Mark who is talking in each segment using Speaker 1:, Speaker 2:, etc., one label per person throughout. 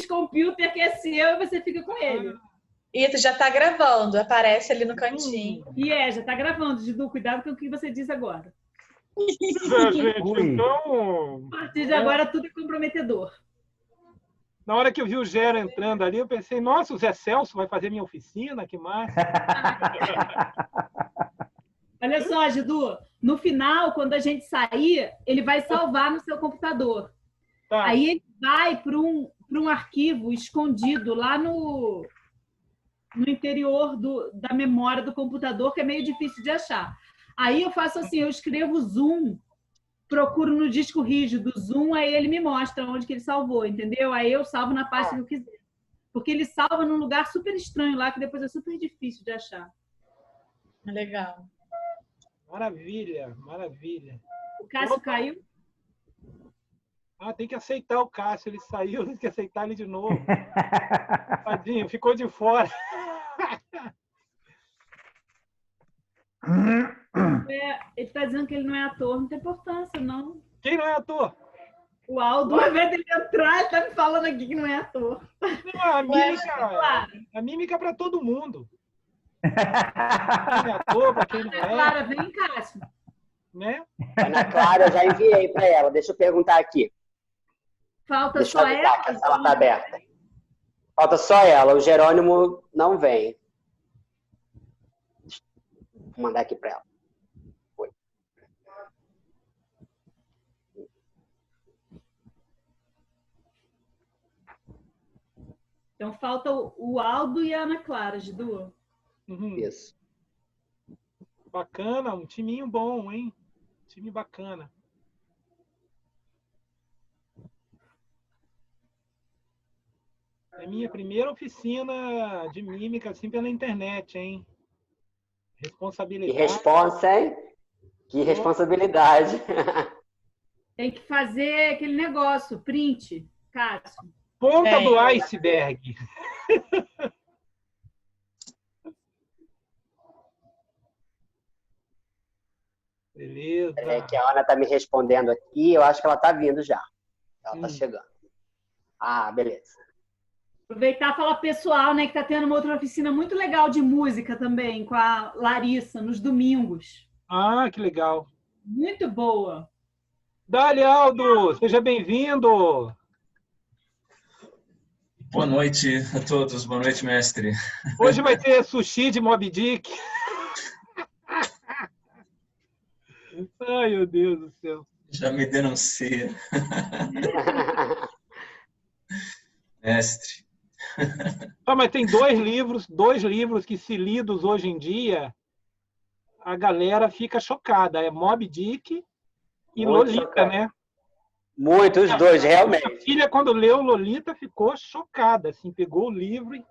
Speaker 1: computer que é seu e você fica com ele.
Speaker 2: Isso, já está gravando, aparece ali no cantinho.
Speaker 1: Já está gravando, Gidu, cuidado com o que você diz agora.
Speaker 3: Gente, então...
Speaker 1: A partir de agora tudo é comprometedor.
Speaker 3: Na hora que eu vi o Gero entrando ali, eu pensei, nossa, o Zé Celso vai fazer minha oficina, que massa.
Speaker 1: Olha só, Gidu, no final, quando a gente sair, ele vai salvar no seu computador.
Speaker 3: Tá.
Speaker 1: Aí ele vai para um arquivo escondido lá no interior da memória do computador, que é meio difícil de achar. Aí eu faço assim, eu escrevo zoom, procuro no disco rígido zoom, aí ele me mostra onde que ele salvou, entendeu? Aí eu salvo na pasta que eu quiser. Porque ele salva num lugar super estranho lá, que depois é super difícil de achar.
Speaker 2: Legal.
Speaker 3: Maravilha, maravilha.
Speaker 1: O Cássio caiu?
Speaker 3: Ah, tem que aceitar o Cássio, ele saiu, tem que aceitar ele de novo. Tadinho, ficou de fora.
Speaker 1: Ele está dizendo que ele não é ator, não tem importância, não.
Speaker 3: Quem não é ator?
Speaker 1: O Aldo, ao invés dele entrar, ele está me falando aqui que não é ator.
Speaker 3: Não, a mímica é para todo mundo. Quem é ator, para quem não é.
Speaker 1: Clara, vem, Cássio.
Speaker 3: Né?
Speaker 4: Ana Clara, eu já enviei para ela. Deixa eu perguntar aqui.
Speaker 1: Falta
Speaker 4: Deixa
Speaker 1: só
Speaker 4: eu
Speaker 1: ela?
Speaker 4: que a sala está aberta. Falta só ela. O Jerônimo não vem. Vou mandar aqui para ela. Foi.
Speaker 1: Então falta o Aldo e a Ana Clara, Gidu.
Speaker 4: Isso.
Speaker 3: Bacana, um timinho bom, hein? Time bacana. É minha primeira oficina de mímica, assim, pela internet, hein? Responsabilidade.
Speaker 4: Que responsa, hein? Que responsabilidade.
Speaker 1: Tem que fazer aquele negócio, print, Cássio.
Speaker 3: Ponta do iceberg. Beleza.
Speaker 4: É que a Ana está me respondendo aqui, eu acho que ela está vindo já. Ela está chegando. Ah, beleza.
Speaker 1: Aproveitar e falar pessoal, né, que está tendo uma outra oficina muito legal de música também, com a Larissa, nos domingos.
Speaker 3: Ah, que legal.
Speaker 1: Muito boa.
Speaker 3: Dali, Aldo, seja bem-vindo.
Speaker 5: Boa noite a todos, boa noite, mestre.
Speaker 3: Hoje vai ter sushi de Moby Dick. Ai, meu Deus do céu.
Speaker 5: Já me denuncia. Mestre.
Speaker 3: Ah, mas tem dois livros que, se lidos hoje em dia, a galera fica chocada. É Moby Dick e
Speaker 4: Muito
Speaker 3: Lolita,
Speaker 4: chocado.
Speaker 3: né?
Speaker 4: Muito, os dois, realmente.
Speaker 3: Minha filha, quando leu Lolita, ficou chocada. Assim, pegou o livro e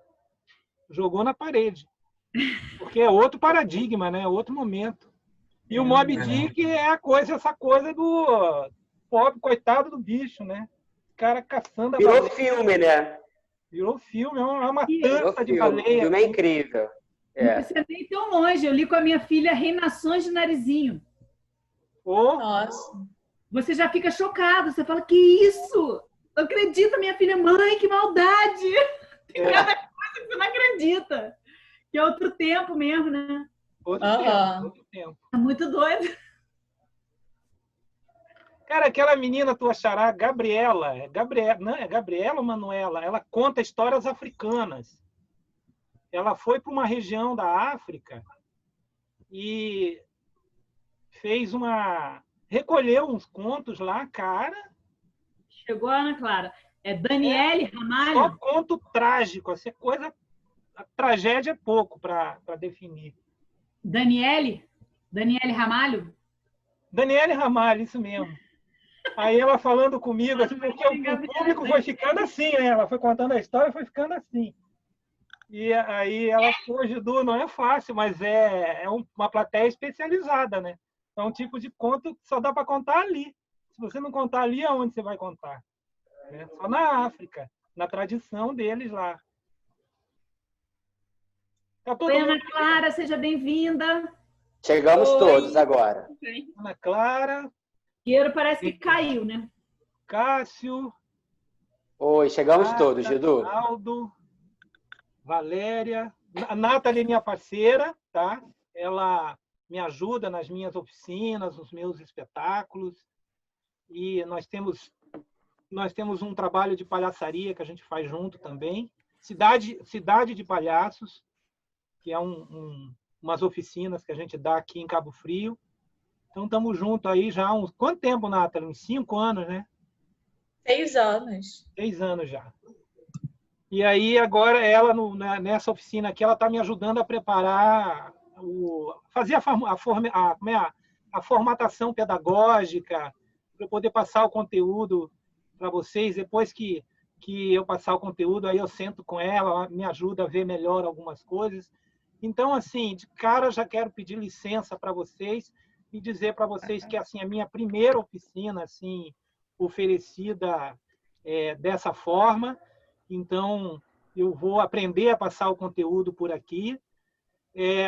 Speaker 3: jogou na parede. Porque é outro paradigma, né? É outro momento. E o Moby Dick é essa coisa do pobre, coitado do bicho, né? O cara caçando a
Speaker 4: Virou
Speaker 3: baleia.
Speaker 4: filme, né?
Speaker 3: Virou filme, é uma
Speaker 4: Virou
Speaker 3: matança de
Speaker 4: filme.
Speaker 3: baleia.
Speaker 4: O filme é incrível.
Speaker 1: Não precisa nem tão longe. Eu li com a minha filha Reinações de Narizinho.
Speaker 3: Oh.
Speaker 2: Nossa.
Speaker 1: Você já fica chocado. Você fala, que isso? Não acredito, minha filha. Mãe, que maldade! Tem cada coisa que você não acredita. Que é outro tempo mesmo, né?
Speaker 3: Outro tempo.
Speaker 1: É muito doido.
Speaker 3: Cara, aquela menina, tua xará, Gabriela, não, é Gabriela ou Manuela? Ela conta histórias africanas. Ela foi para uma região da África e recolheu uns contos lá, cara.
Speaker 1: Chegou a Ana Clara. É Daniele Ramalho?
Speaker 3: Só conto trágico, essa coisa. A tragédia é pouco para definir.
Speaker 1: Daniele Ramalho?
Speaker 3: Daniele Ramalho, isso mesmo. Aí ela falando comigo, assim, porque o público foi ficando assim, né? Ela foi contando a história e foi ficando assim. E aí ela falou, Gidu, não é fácil, mas é uma plateia especializada, né? É um tipo de conto que só dá para contar ali. Se você não contar ali, aonde você vai contar? Né? Só na África, na tradição deles lá. Tá todo
Speaker 1: Oi,
Speaker 3: mundo...
Speaker 1: Ana Clara, seja bem-vinda.
Speaker 4: Chegamos todos agora.
Speaker 3: Ana Clara.
Speaker 1: Piero parece que caiu, né?
Speaker 3: Cássio.
Speaker 4: Oi, chegamos todos,
Speaker 3: Nata,
Speaker 4: Gidu.
Speaker 3: Aldo, Valéria. A Nathalie é minha parceira, tá? Ela me ajuda nas minhas oficinas, nos meus espetáculos. E nós temos um trabalho de palhaçaria que a gente faz junto também. Cidade de Palhaços, que é umas oficinas que a gente dá aqui em Cabo Frio. Então, estamos juntos aí já há uns... Quanto tempo, Nathalie? Uns 5 anos, né?
Speaker 2: 6 anos.
Speaker 3: 6 anos já. E aí, agora, ela, nessa oficina aqui, ela está me ajudando a preparar, fazer a formatação pedagógica, para eu poder passar o conteúdo para vocês. Depois que eu passar o conteúdo, aí eu sento com ela me ajuda a ver melhor algumas coisas. Então, assim, de cara, já quero pedir licença para vocês e dizer para vocês que, assim, a minha primeira oficina, assim, oferecida dessa forma. Então, eu vou aprender a passar o conteúdo por aqui.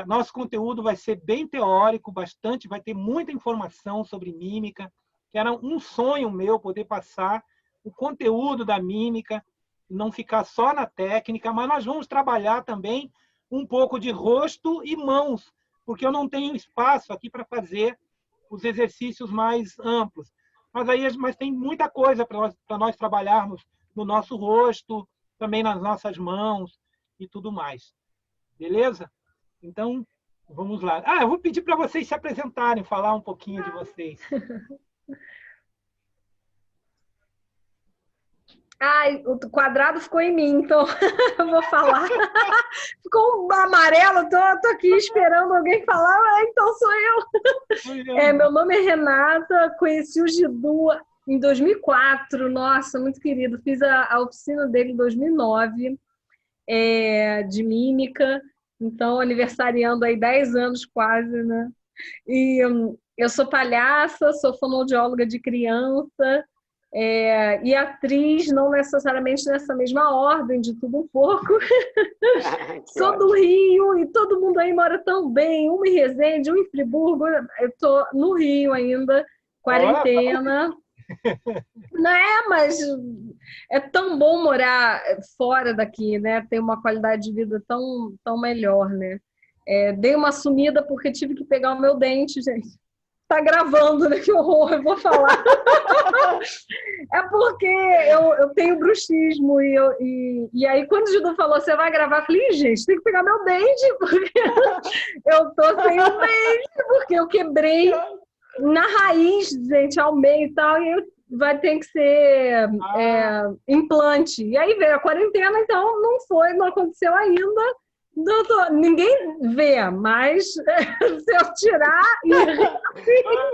Speaker 3: Nosso conteúdo vai ser bem teórico, bastante, vai ter muita informação sobre mímica, que era um sonho meu poder passar o conteúdo da mímica, não ficar só na técnica, mas nós vamos trabalhar também um pouco de rosto e mãos, porque eu não tenho espaço aqui para fazer os exercícios mais amplos. Mas tem muita coisa para nós trabalharmos no nosso rosto, também nas nossas mãos e tudo mais. Beleza? Então, vamos lá. Eu vou pedir para vocês se apresentarem, falar um pouquinho de vocês.
Speaker 6: Ai, o quadrado ficou em mim, então eu vou falar. Ficou um amarelo, tô aqui esperando alguém falar, então sou eu. Meu nome é Renata, conheci o Gidu em 2004, nossa, muito querido. Fiz a oficina dele em 2009, de mímica, então aniversariando aí 10 anos quase, né? E eu sou palhaça, sou fonoaudióloga de criança, e atriz, não necessariamente nessa mesma ordem, de tudo um pouco. Sou do Rio e todo mundo aí mora tão bem, uma em Resende, um em Friburgo. Eu estou no Rio ainda, quarentena. Não é, mas é tão bom morar fora daqui, né? Tem uma qualidade de vida tão, tão melhor, né? Dei uma sumida porque tive que pegar o meu dente, gente. Tá gravando, né? Que horror, eu vou falar. É porque eu tenho bruxismo e aí quando o Gidu falou, você vai gravar, eu falei, gente, tem que pegar meu dente, porque eu tô sem o dente, porque eu quebrei na raiz, gente, ao meio e tal, e vai ter que ser implante. E aí veio a quarentena, então não aconteceu ainda. Ninguém vê, mas se eu tirar,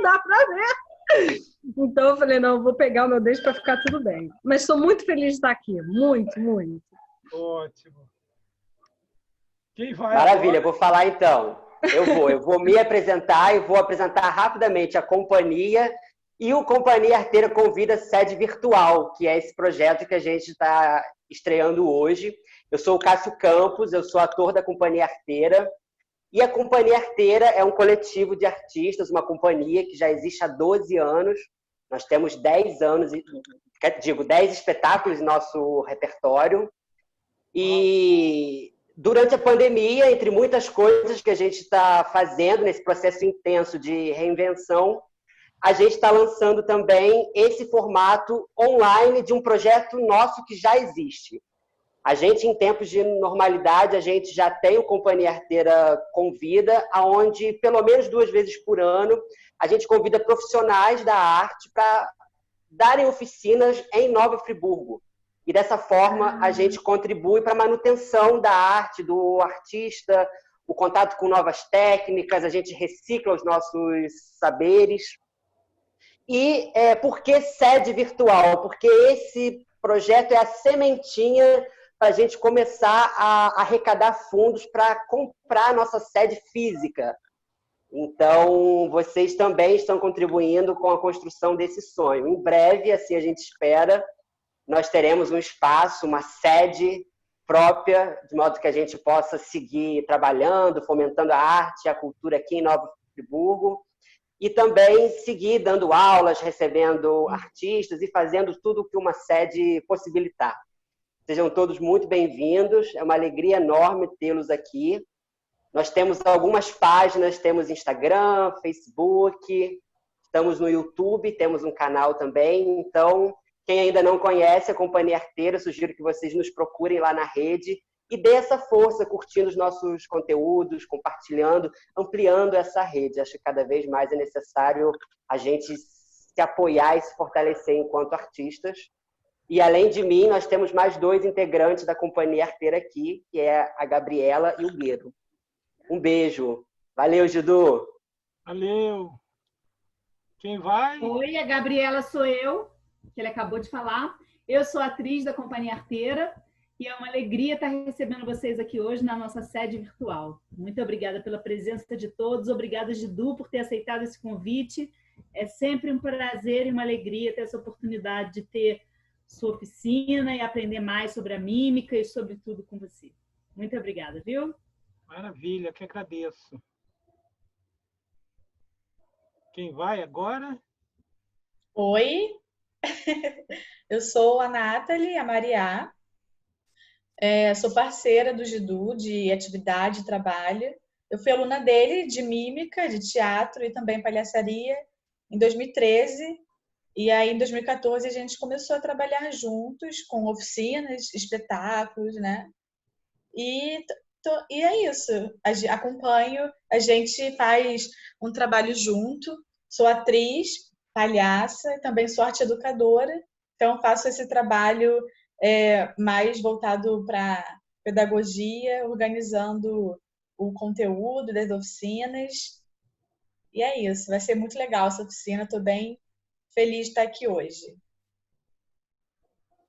Speaker 6: dá para ver. Então eu falei, não, eu vou pegar o meu dente para ficar tudo bem. Mas estou muito feliz de estar aqui, muito, muito.
Speaker 3: Ótimo. Quem vai
Speaker 4: Maravilha,
Speaker 3: agora?
Speaker 4: vou falar então. Eu vou me apresentar e vou apresentar rapidamente a companhia e o Companhia Arteira Convida Sede Virtual, que é esse projeto que a gente está estreando hoje. Eu sou o Cássio Campos, eu sou ator da Companhia Arteira. E a Companhia Arteira é um coletivo de artistas, uma companhia que já existe há 12 anos. Nós temos 10 anos, 10 espetáculos em nosso repertório. E durante a pandemia, entre muitas coisas que a gente está fazendo nesse processo intenso de reinvenção, a gente está lançando também esse formato online de um projeto nosso que já existe. A gente, em tempos de normalidade, a gente já tem o Companhia Arteira Convida, onde, pelo menos 2 vezes por ano, a gente convida profissionais da arte para darem oficinas em Nova Friburgo. E, dessa forma, a gente contribui para a manutenção da arte, do artista, o contato com novas técnicas, a gente recicla os nossos saberes. E por que sede virtual? Porque esse projeto é a sementinha para a gente começar a arrecadar fundos para comprar a nossa sede física. Então, vocês também estão contribuindo com a construção desse sonho. Em breve, assim a gente espera, nós teremos um espaço, uma sede própria, de modo que a gente possa seguir trabalhando, fomentando a arte e a cultura aqui em Nova Friburgo. e também seguir dando aulas, recebendo artistas e fazendo tudo que uma sede possibilitar. Sejam todos muito bem-vindos, é uma alegria enorme tê-los aqui. Nós temos algumas páginas, temos Instagram, Facebook, estamos no YouTube, temos um canal também, então quem ainda não conhece a Companhia Arteira, sugiro que vocês nos procurem lá na rede e dê essa força curtindo os nossos conteúdos, compartilhando, ampliando essa rede. Acho que cada vez mais é necessário a gente se apoiar e se fortalecer enquanto artistas. E além de mim, nós temos mais 2 integrantes da Companhia Arteira aqui, que é a Gabriela e o Gueiro. Um beijo. Valeu, Gidu.
Speaker 3: Valeu. Quem vai?
Speaker 1: Oi, a Gabriela sou eu, que ele acabou de falar. Eu sou atriz da Companhia Arteira e é uma alegria estar recebendo vocês aqui hoje na nossa sede virtual. Muito obrigada pela presença de todos. Obrigada, Gidu, por ter aceitado esse convite. É sempre um prazer e uma alegria ter essa oportunidade de ter sua oficina e aprender mais sobre a mímica e sobre tudo com você. Muito obrigada, viu?
Speaker 3: Maravilha, que agradeço. Quem vai agora?
Speaker 2: Oi, eu sou a Nathalie, a Mariá. Sou parceira do Gidu de atividade e trabalho. Eu fui aluna dele de mímica, de teatro e também palhaçaria em 2013. E aí, em 2014, a gente começou a trabalhar juntos com oficinas, espetáculos, né? E é isso. Acompanho, a gente faz um trabalho junto. Sou atriz, palhaça, também sou arte educadora. Então, faço esse trabalho mais voltado para pedagogia, organizando o conteúdo das oficinas. E é isso, vai ser muito legal essa oficina, estou bem feliz de estar aqui hoje.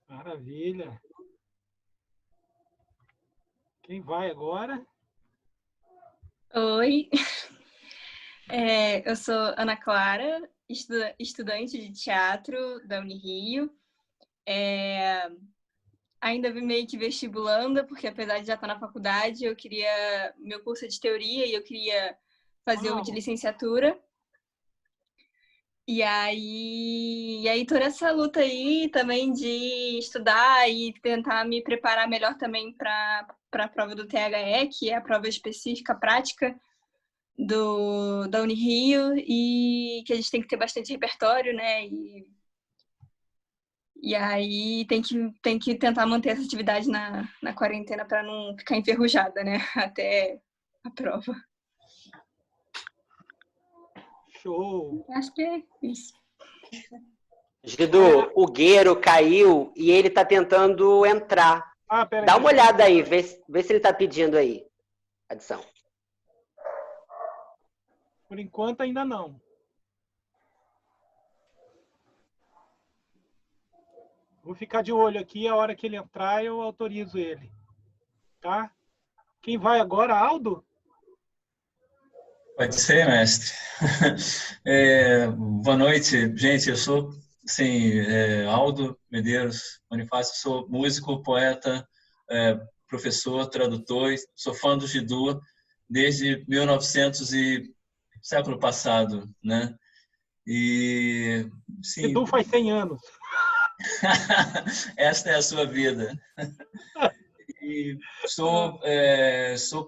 Speaker 3: Maravilha. Quem vai agora?
Speaker 7: Oi, eu sou Ana Clara, estudante de teatro da Unirio. Ainda meio que vestibulanda, porque apesar de já estar na faculdade, meu curso é de teoria e eu queria fazer o de licenciatura. E aí tô nessa luta aí também de estudar e tentar me preparar melhor também para a prova do THE, que é a prova específica prática da Unirio, e que a gente tem que ter bastante repertório, né? E aí tem que tentar manter essa atividade na quarentena para não ficar enferrujada, né? Até a prova.
Speaker 3: Show!
Speaker 7: Acho que é isso.
Speaker 4: Gidu, o Gueiro caiu e ele está tentando entrar. Dá uma olhada aí, vê se ele está pedindo aí. Adição.
Speaker 3: Por enquanto, ainda não. Vou ficar de olho aqui, a hora que ele entrar, eu autorizo ele. Tá? Quem vai agora, Aldo?
Speaker 5: Pode ser, mestre. Boa noite, gente. Eu sou Aldo Medeiros Bonifácio, sou músico, poeta, professor, tradutor, sou fã do Gidu desde 1900 e século passado, né? E sim,
Speaker 3: Gidu faz 100 anos.
Speaker 5: Esta é a sua vida. E sou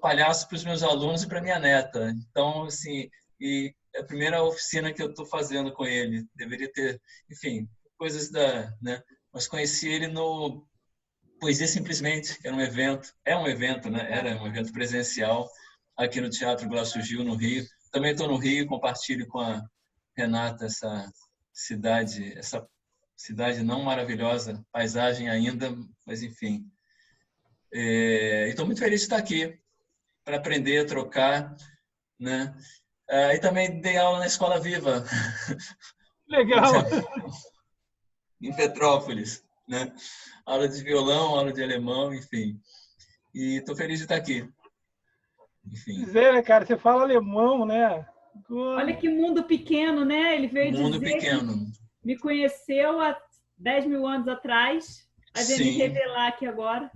Speaker 5: palhaço para os meus alunos e para minha neta. Então, assim, e é a primeira oficina que eu estou fazendo com ele. Deveria ter, enfim, coisas né? Mas conheci ele no Poesia Simplesmente, que era um evento, né? Era um evento presencial aqui no Teatro Glaucio Gil, no Rio. Também estou no Rio, compartilho com a Renata essa cidade não maravilhosa, paisagem ainda, mas enfim. Estou muito feliz de estar aqui para aprender, trocar, né? E também dei aula na Escola Viva.
Speaker 3: Legal!
Speaker 5: Em Petrópolis, né? Aula de violão, aula de alemão, enfim. E estou feliz de estar aqui. Enfim.
Speaker 3: Pois é, né, cara? Você fala alemão, né?
Speaker 1: Olha que mundo pequeno, né? Ele veio dizer
Speaker 5: pequeno.
Speaker 1: Que me conheceu há 10 mil anos atrás. Aí vem me revelar aqui agora.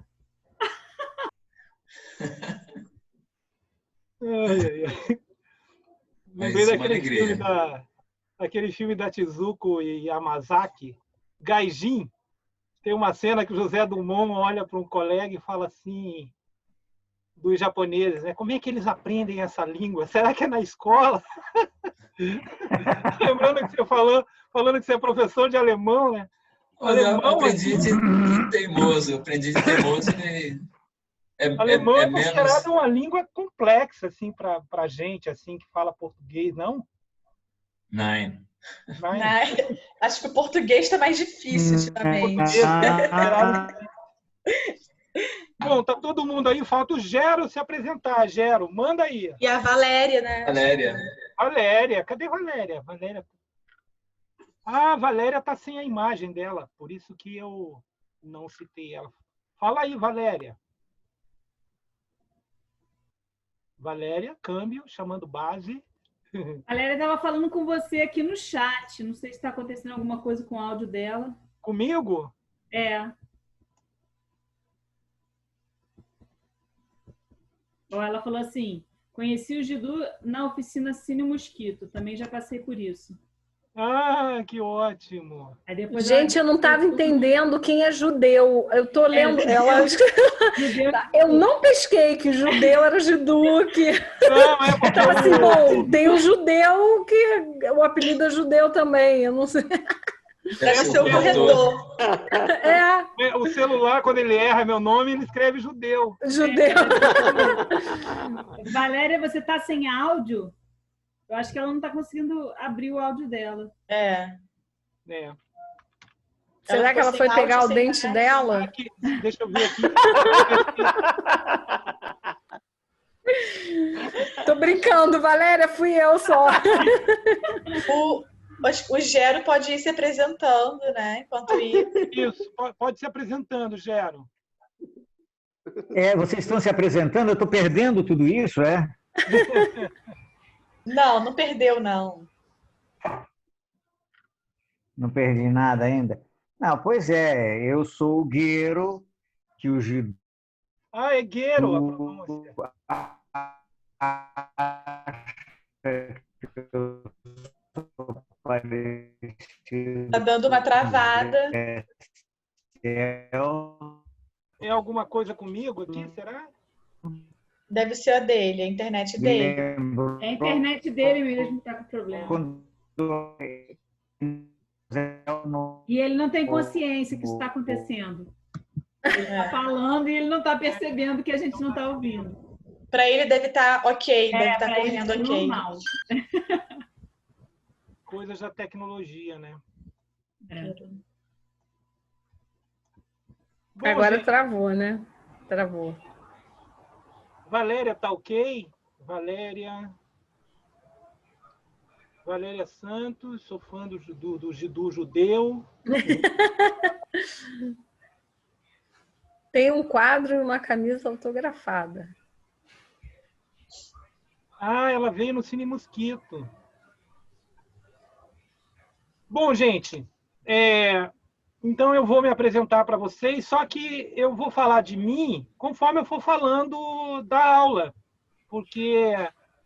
Speaker 3: Lembrei
Speaker 5: Mas uma alegria.
Speaker 3: daquele filme da Tezuko e Yamazaki, Gaijin. Tem uma cena que o José Dumont olha para um colega e fala assim, dos japoneses, né? Como é que eles aprendem essa língua? Será que é na escola? Lembrando que você falando que você é professor de alemão, né?
Speaker 5: Olha, eu
Speaker 3: Alemão,
Speaker 5: aprendi de teimoso, eu aprendi de teimoso e
Speaker 3: alemão é
Speaker 5: menos.
Speaker 3: considerado uma língua complexa, assim, para a gente, assim, que fala português, não?
Speaker 5: Nein.
Speaker 2: Acho que o português está mais difícil ultimamente.
Speaker 3: Bom, tá todo mundo aí, falta o Gero se apresentar. Gero, manda aí.
Speaker 2: E a Valéria, né?
Speaker 3: Valéria, cadê Valéria? Ah, a Valéria tá sem a imagem dela, por isso que eu não citei ela. Fala aí, Valéria. Valéria, câmbio, chamando base.
Speaker 1: A Valéria estava falando com você aqui no chat. Não sei se está acontecendo alguma coisa com o áudio dela.
Speaker 3: Comigo?
Speaker 1: É. Ela falou assim, conheci o Gidu na oficina Cine Mosquito. Também já passei por isso.
Speaker 3: Ah, que ótimo.
Speaker 1: Aí depois
Speaker 6: Gente, eu não estava entendendo quem é judeu. Eu estou lendo. Eu não pesquei que judeu era Giduque.
Speaker 3: Não,
Speaker 6: Estava assim, bom, tem um judeu que o apelido é judeu também. Eu não sei.
Speaker 2: Deve ser o corretor.
Speaker 3: O celular, quando ele erra meu nome, ele escreve judeu.
Speaker 6: Judeu.
Speaker 1: Valéria, você está sem áudio? Eu acho que ela não está conseguindo abrir o áudio dela.
Speaker 6: Será que ela foi pegar o dente dela?
Speaker 3: Deixa eu ver aqui.
Speaker 6: Tô brincando, Valéria, fui eu só.
Speaker 2: O Gero pode ir se apresentando, né? Enquanto isso.
Speaker 3: Isso, pode se apresentando, Gero.
Speaker 8: Vocês estão se apresentando, eu estou perdendo tudo isso, é?
Speaker 2: Não perdeu, não.
Speaker 8: Não perdi nada ainda? Não, pois é, eu sou o Guero, que o Gidu...
Speaker 3: Ah, é Guero a pronúncia.
Speaker 2: Tá dando uma travada.
Speaker 3: É alguma coisa comigo aqui, será?
Speaker 2: Deve ser a dele, a internet dele.
Speaker 1: É a internet dele mesmo que tá com problema. E ele não tem consciência que isso está acontecendo. Ele está falando e ele não está percebendo que a gente não está ouvindo.
Speaker 2: Para ele deve estar ok, deve estar correndo ok.
Speaker 1: Normal.
Speaker 3: Coisas da tecnologia, né? Bom,
Speaker 6: agora
Speaker 3: gente,
Speaker 6: travou, né? Travou.
Speaker 3: Valéria tá ok? Valéria Santos, sou fã do Gidu judeu.
Speaker 6: Tem um quadro e uma camisa autografada.
Speaker 3: Ah, ela veio no Cine Mosquito. Bom, gente, então eu vou me apresentar para vocês, só que eu vou falar de mim conforme eu for falando da aula, porque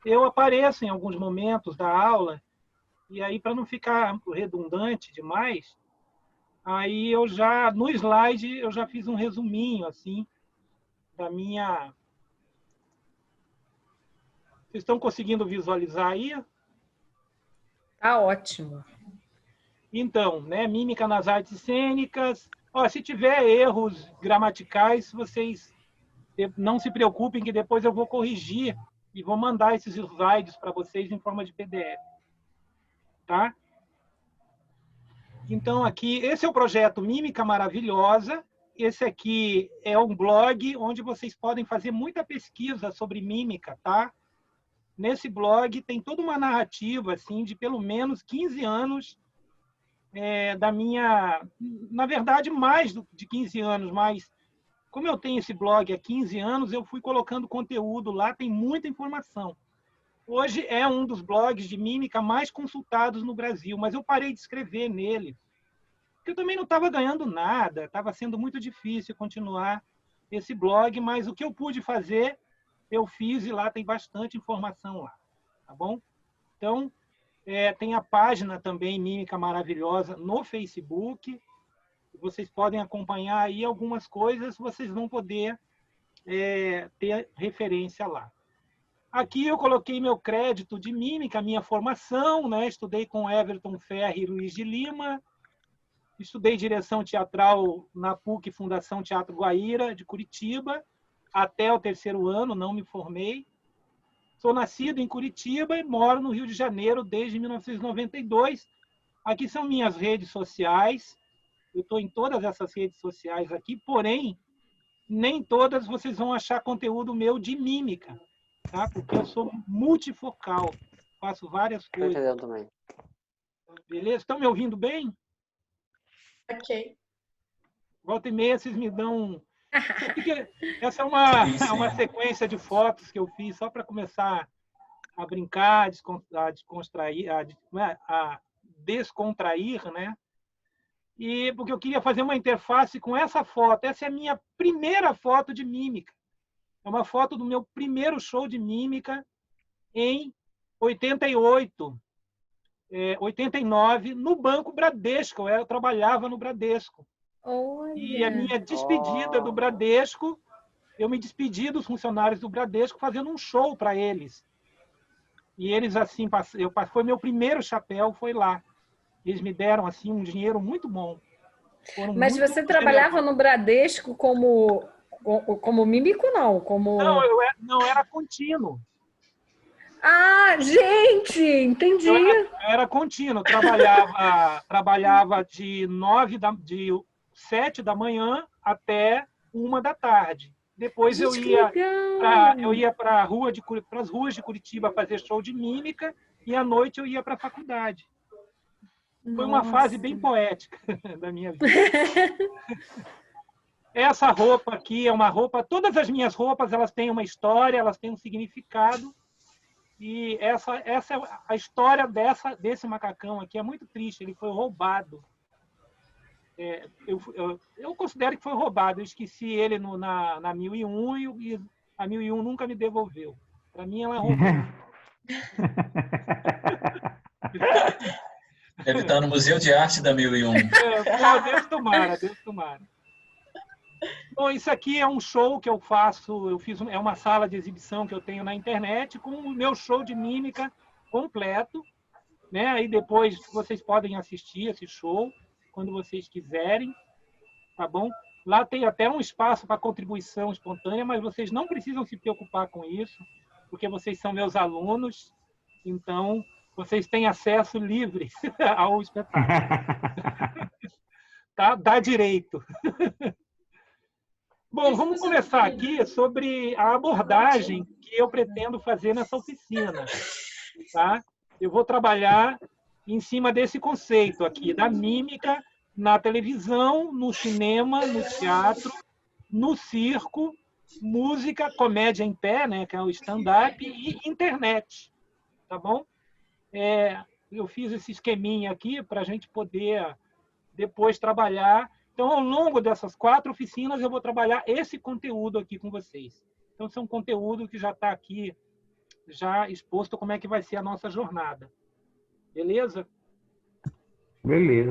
Speaker 3: eu apareço em alguns momentos da aula, e aí, para não ficar redundante demais, aí eu já, no slide, eu já fiz um resuminho, assim, da minha... Vocês estão conseguindo visualizar aí?
Speaker 6: Tá ótimo.
Speaker 3: Então, né, mímica nas artes cênicas. Se tiver erros gramaticais, vocês não se preocupem que depois eu vou corrigir e vou mandar esses slides para vocês em forma de PDF. Tá? Então, aqui, esse é o projeto Mímica Maravilhosa. Esse aqui é um blog onde vocês podem fazer muita pesquisa sobre mímica, tá? Nesse blog tem toda uma narrativa assim, de pelo menos 15 anos da minha... Na verdade, mais de 15 anos, mas como eu tenho esse blog há 15 anos, eu fui colocando conteúdo lá, tem muita informação. Hoje é um dos blogs de mímica mais consultados no Brasil, mas eu parei de escrever nele, porque eu também não estava ganhando nada, estava sendo muito difícil continuar esse blog, mas o que eu pude fazer, eu fiz e lá tem bastante informação lá, tá bom? Então, tem a página também, Mímica Maravilhosa, no Facebook. Vocês podem acompanhar aí algumas coisas, vocês vão poder ter referência lá. Aqui eu coloquei meu crédito de mímica, minha formação, né? Estudei com Everton Ferri e Luiz de Lima, estudei direção teatral na PUC Fundação Teatro Guaíra, de Curitiba, até o 3º ano, não me formei. Sou nascido em Curitiba e moro no Rio de Janeiro desde 1992. Aqui são minhas redes sociais. Eu estou em todas essas redes sociais aqui, porém, nem todas vocês vão achar conteúdo meu de mímica, tá? Porque eu sou multifocal, faço várias coisas.
Speaker 4: Estou entendendo também.
Speaker 3: Beleza? Estão me ouvindo bem?
Speaker 2: Ok.
Speaker 3: Volta e meia vocês me dão... Essa é uma sequência de fotos que eu fiz só para começar a brincar, a descontrair, a descontrair, né? E porque eu queria fazer uma interface com essa foto. Essa é a minha primeira foto de mímica. É uma foto do meu primeiro show de mímica em 88, 89, no Banco Bradesco. Eu trabalhava no Bradesco.
Speaker 6: Olha.
Speaker 3: E a minha despedida do Bradesco, eu me despedi dos funcionários do Bradesco fazendo um show para eles. E eles, assim, foi meu primeiro chapéu, foi lá. Eles me deram assim um dinheiro muito bom.
Speaker 6: Mas
Speaker 3: muito
Speaker 6: você trabalhava no Bradesco como mímico, não?
Speaker 3: Não, não era contínuo.
Speaker 6: Ah, gente, entendi.
Speaker 3: Eu era contínuo. Trabalhava de 7 da manhã até 1 da tarde. Depois
Speaker 6: Gente,
Speaker 3: eu ia para as ruas de Curitiba fazer show de mímica e à noite eu ia para a faculdade. Foi uma fase bem poética da minha vida. Essa roupa aqui é uma roupa... Todas as minhas roupas elas têm uma história, elas têm um significado. E essa é a história desse macacão aqui. É muito triste, ele foi roubado. Eu considero que foi roubado. Eu esqueci ele na 1001 e a 1001 nunca me devolveu. Para mim, ela roubou.
Speaker 5: Deve estar no Museu de Arte da 1001.
Speaker 3: Deus tomara. Bom, isso aqui é um show que eu faço, é uma sala de exibição que eu tenho na internet com o meu show de mímica completo, né? Aí depois vocês podem assistir esse show quando vocês quiserem, tá bom? Lá tem até um espaço para contribuição espontânea, mas vocês não precisam se preocupar com isso, porque vocês são meus alunos, então vocês têm acesso livre ao espetáculo. Tá? Dá direito. Bom, vamos começar aqui sobre a abordagem que eu pretendo fazer nessa oficina. Tá? Eu vou trabalhar em cima desse conceito aqui, da mímica na televisão, no cinema, no teatro, no circo, música, comédia em pé, né, que é o stand-up, e internet. Tá bom? Eu fiz esse esqueminha aqui para a gente poder depois trabalhar. Então, ao longo dessas 4 oficinas, eu vou trabalhar esse conteúdo aqui com vocês. Então, esse é um conteúdo que já está aqui, já exposto como é que vai ser a nossa jornada. Beleza?
Speaker 8: Beleza.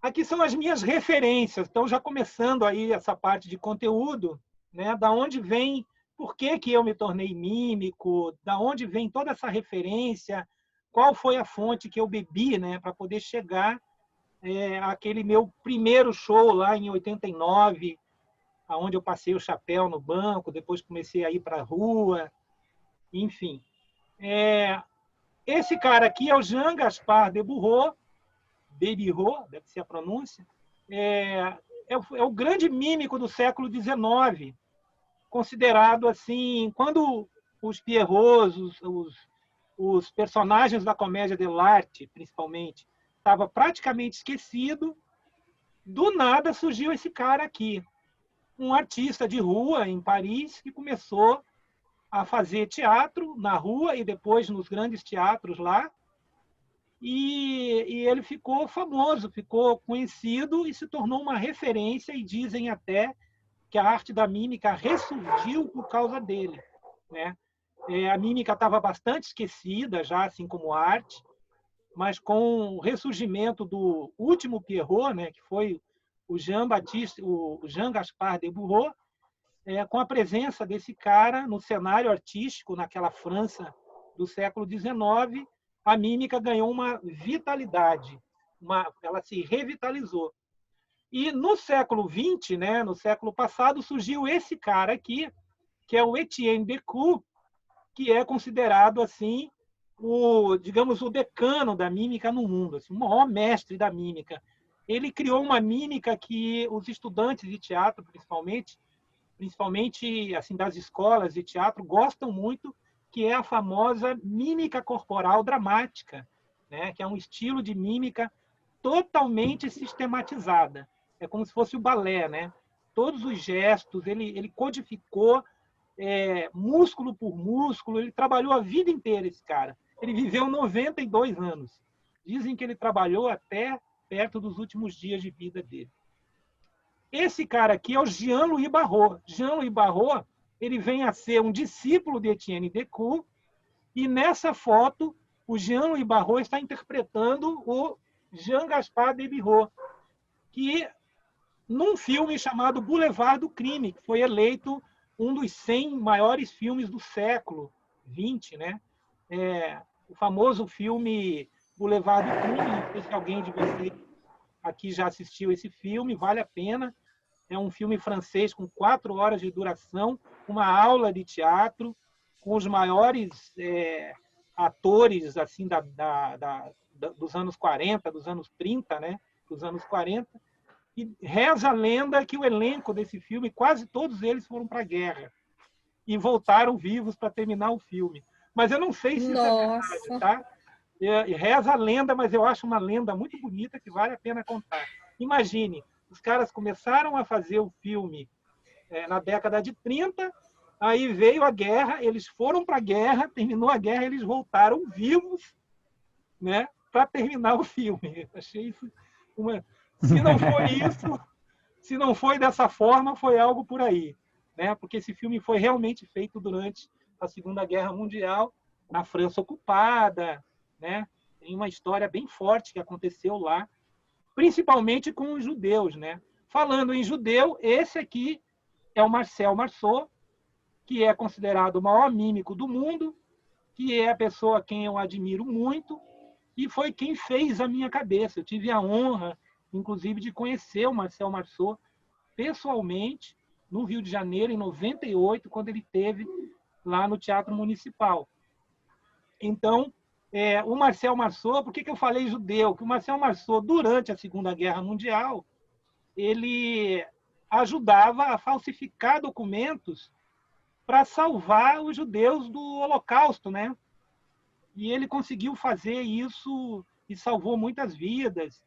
Speaker 3: Aqui são as minhas referências. Então, já começando aí essa parte de conteúdo, né? Da onde vem, por que eu me tornei mímico, da onde vem toda essa referência, qual foi a fonte que eu bebi, né, para poder chegar àquele meu primeiro show lá em 89, onde eu passei o chapéu no banco, depois comecei a ir para a rua, enfim. Esse cara aqui é o Jean Gaspar de Burro, deve ser a pronúncia, é o grande mímico do século XIX, considerado assim, quando os pierrots, os personagens da comédia dell'arte, principalmente, estava praticamente esquecido, do nada surgiu esse cara aqui, um artista de rua em Paris, que começou a fazer teatro na rua e depois nos grandes teatros lá, e ele ficou famoso, ficou conhecido e se tornou uma referência, e dizem até que a arte da mímica ressurgiu por causa dele, né? a mímica estava bastante esquecida já, assim como arte, mas com o ressurgimento do último Pierrot, né, que foi o Jean Gaspard de Bourreau, com a presença desse cara no cenário artístico, naquela França do século XIX, a mímica ganhou uma vitalidade, ela se revitalizou. E no século XX, né, no século passado, surgiu esse cara aqui, que é o Etienne Decroux, que é considerado assim digamos, o decano da mímica no mundo, assim, o maior mestre da mímica. Ele criou uma mímica que os estudantes de teatro, principalmente assim das escolas de teatro, gostam muito, que é a famosa mímica corporal dramática, né? Que é um estilo de mímica totalmente sistematizada. É como se fosse o balé, né? Todos os gestos, ele codificou músculo por músculo, ele trabalhou a vida inteira, esse cara. Ele viveu 92 anos. Dizem que ele trabalhou até perto dos últimos dias de vida dele. Esse cara aqui é o Jean-Louis Barrault. Jean-Louis Barrault, ele vem a ser um discípulo de Etienne Decroux, e nessa foto o Jean-Louis Barrault está interpretando o Jean Gaspard de Bourreau, que num filme chamado Boulevard do Crime, que foi eleito um dos 100 maiores filmes do século XX, né? O famoso filme Boulevard do Crime, não sei se alguém de vocês aqui já assistiu esse filme, vale a pena. É um filme francês com 4 horas de duração, uma aula de teatro, com os maiores atores assim dos anos 40, dos anos 30, né? Dos anos 40. E reza a lenda que o elenco desse filme, quase todos eles foram para a guerra e voltaram vivos para terminar o filme. Mas eu não sei se isso é verdade, tá? Reza a lenda, mas eu acho uma lenda muito bonita que vale a pena contar. Imagine, os caras começaram a fazer o filme na década de 30, aí veio a guerra, eles foram para a guerra, terminou a guerra, eles voltaram vivos, né, para terminar o filme. Achei isso uma... Se não foi isso, se não foi dessa forma, foi algo por aí, né? Porque esse filme foi realmente feito durante a Segunda Guerra Mundial, na França ocupada, né? Tem uma história bem forte que aconteceu lá, principalmente com os judeus, né? Falando em judeu, esse aqui é o Marcel Marceau, que é considerado o maior mímico do mundo, que é a pessoa a quem eu admiro muito, e foi quem fez a minha cabeça. Eu tive a honra, inclusive, de conhecer o Marcel Marceau pessoalmente no Rio de Janeiro, em 98, quando ele esteve lá no Teatro Municipal. Então, o Marcel Marceau, por que eu falei judeu? Que o Marcel Marceau, durante a Segunda Guerra Mundial, ele ajudava a falsificar documentos para salvar os judeus do Holocausto, né? E ele conseguiu fazer isso e salvou muitas vidas.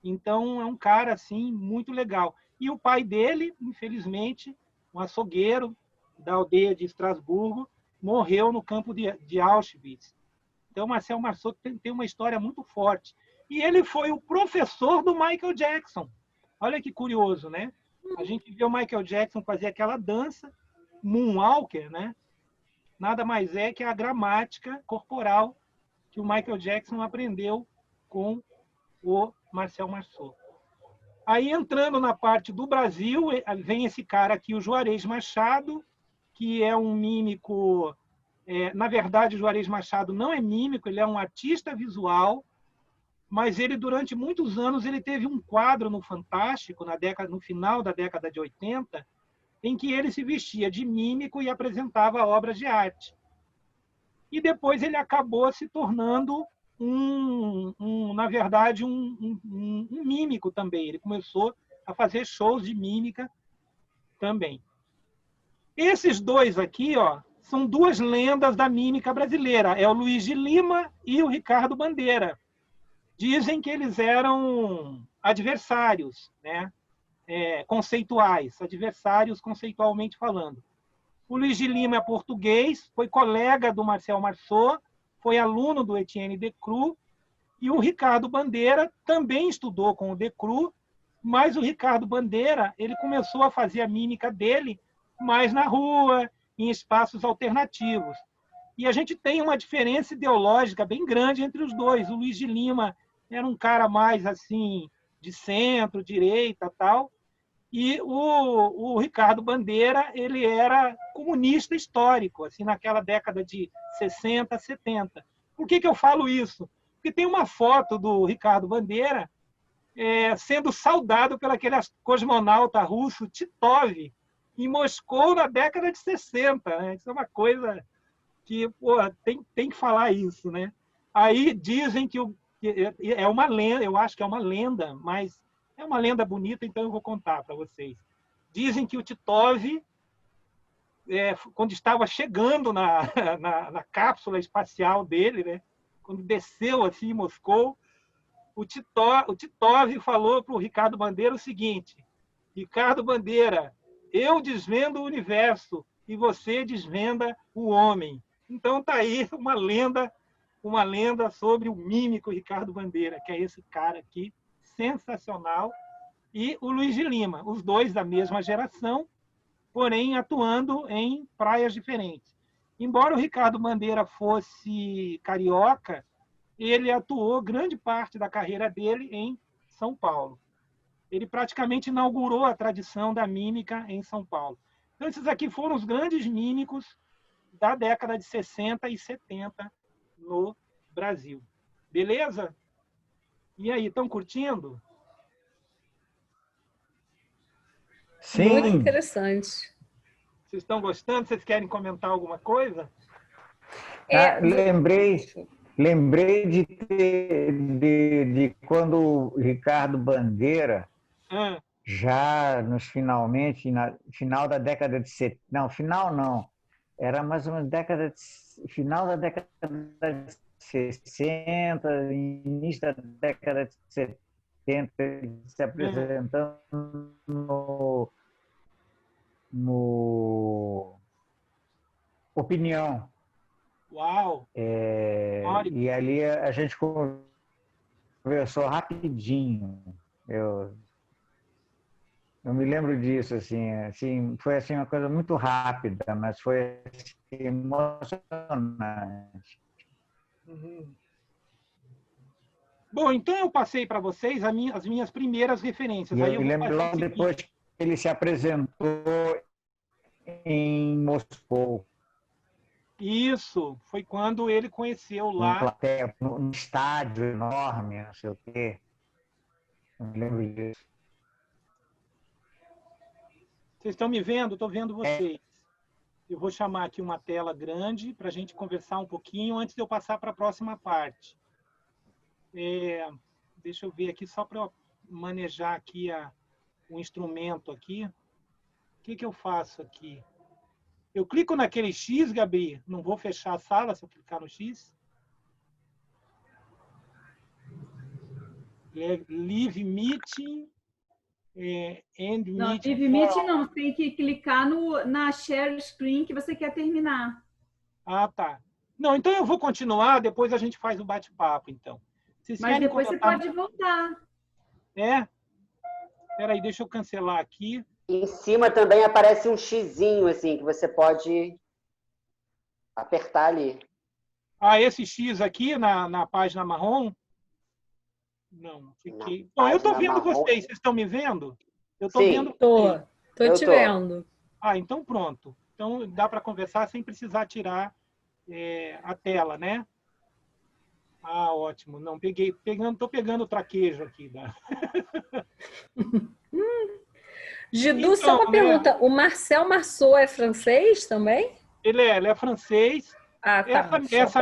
Speaker 3: Então, é um cara assim muito legal. E o pai dele, infelizmente, um açougueiro da aldeia de Estrasburgo, morreu no campo de Auschwitz. Então, Marcel Marceau tem uma história muito forte. E ele foi o professor do Michael Jackson. Olha que curioso, né? A gente vê o Michael Jackson fazer aquela dança, Moonwalker, né? Nada mais é que a gramática corporal que o Michael Jackson aprendeu com o Marcel Marceau. Aí, entrando na parte do Brasil, vem esse cara aqui, o Juarez Machado, que é um mímico... na verdade, o Juarez Machado não é mímico, ele é um artista visual, mas ele, durante muitos anos, ele teve um quadro no Fantástico, no final da década de 80, em que ele se vestia de mímico e apresentava obras de arte. E depois ele acabou se tornando na verdade, um mímico também. Ele começou a fazer shows de mímica também. Esses dois aqui, ó, são duas lendas da mímica brasileira. É o Luiz de Lima e o Ricardo Bandeira. Dizem que eles eram adversários, né? Conceituais, adversários conceitualmente falando. O Luiz de Lima é português, foi colega do Marcel Marceau, foi aluno do Etienne Decroux, e o Ricardo Bandeira também estudou com o Decroux, mas o Ricardo Bandeira ele começou a fazer a mímica dele mais na rua, em espaços alternativos. E a gente tem uma diferença ideológica bem grande entre os dois. O Luiz de Lima era um cara mais assim de centro, direita, tal, e o Ricardo Bandeira, ele era comunista histórico, assim, naquela década de 60, 70. Por que eu falo isso? Porque tem uma foto do Ricardo Bandeira sendo saudado pelo aquele cosmonauta russo Titov, em Moscou, na década de 60. Né? Isso é uma coisa que tem que falar isso. Né? Aí dizem que é uma lenda, eu acho que é uma lenda, mas é uma lenda bonita, então eu vou contar para vocês. Dizem que o Titov, quando estava chegando na cápsula espacial dele, né, quando desceu assim em Moscou, o Titov falou para o Ricardo Bandeira o seguinte: Ricardo Bandeira, eu desvendo o universo e você desvenda o homem. Então tá aí uma lenda sobre o mímico Ricardo Bandeira, que é esse cara aqui, sensacional, e o Luiz de Lima, os dois da mesma geração, porém atuando em praias diferentes. Embora o Ricardo Bandeira fosse carioca, ele atuou grande parte da carreira dele em São Paulo. Ele praticamente inaugurou a tradição da mímica em São Paulo. Então, esses aqui foram os grandes mímicos da década de 60 e 70 no Brasil. Beleza? E aí, estão curtindo?
Speaker 6: Sim. Muito interessante.
Speaker 3: Vocês estão gostando? Vocês querem comentar alguma coisa?
Speaker 8: Lembrei de quando o Ricardo Bandeira, já final da década de 70, não, final não, era mais ou menos final da década de 60, início da década de 70, se apresentando no Opinião.
Speaker 3: Uau!
Speaker 8: E ali a gente conversou rapidinho. Eu me lembro disso, assim, foi assim, uma coisa muito rápida, mas foi assim, emocionante.
Speaker 3: Uhum. Bom, então eu passei para vocês as minhas primeiras referências.
Speaker 8: E
Speaker 3: aí
Speaker 8: eu me lembro logo depois que ele se apresentou em Moscou.
Speaker 3: Isso, foi quando ele conheceu lá.
Speaker 8: Um estádio enorme, não sei o quê. Eu me lembro disso.
Speaker 3: Vocês estão me vendo? Estou vendo vocês. Eu vou chamar aqui uma tela grande para a gente conversar um pouquinho antes de eu passar para a próxima parte. Deixa eu ver aqui, só para manejar aqui o instrumento aqui. O que eu faço aqui? Eu clico naquele X, Gabi, não vou fechar a sala se eu clicar no X. Live Meeting. End
Speaker 1: não,
Speaker 3: Meeting.
Speaker 1: Live Meeting não, tem que clicar na Share Screen que você quer terminar.
Speaker 3: Ah, tá. Não, então eu vou continuar, depois a gente faz o bate-papo, então.
Speaker 1: Mas depois você pode voltar.
Speaker 3: Espera aí, deixa eu cancelar aqui.
Speaker 4: Em cima também aparece um xizinho, assim, que você pode apertar ali.
Speaker 3: Ah, esse X aqui na página marrom? Não, fiquei... Bom, eu estou vendo vocês. Vocês estão me vendo? Eu estou vendo.
Speaker 6: Estou te vendo.
Speaker 3: Ah, então pronto. Então dá para conversar sem precisar tirar a tela, né? Ah, ótimo. Não, estou pegando o traquejo aqui.
Speaker 6: Gidu, então, só uma pergunta. O Marcel Marceau é francês também?
Speaker 3: Ele é francês.
Speaker 6: Ah, tá.
Speaker 3: Essa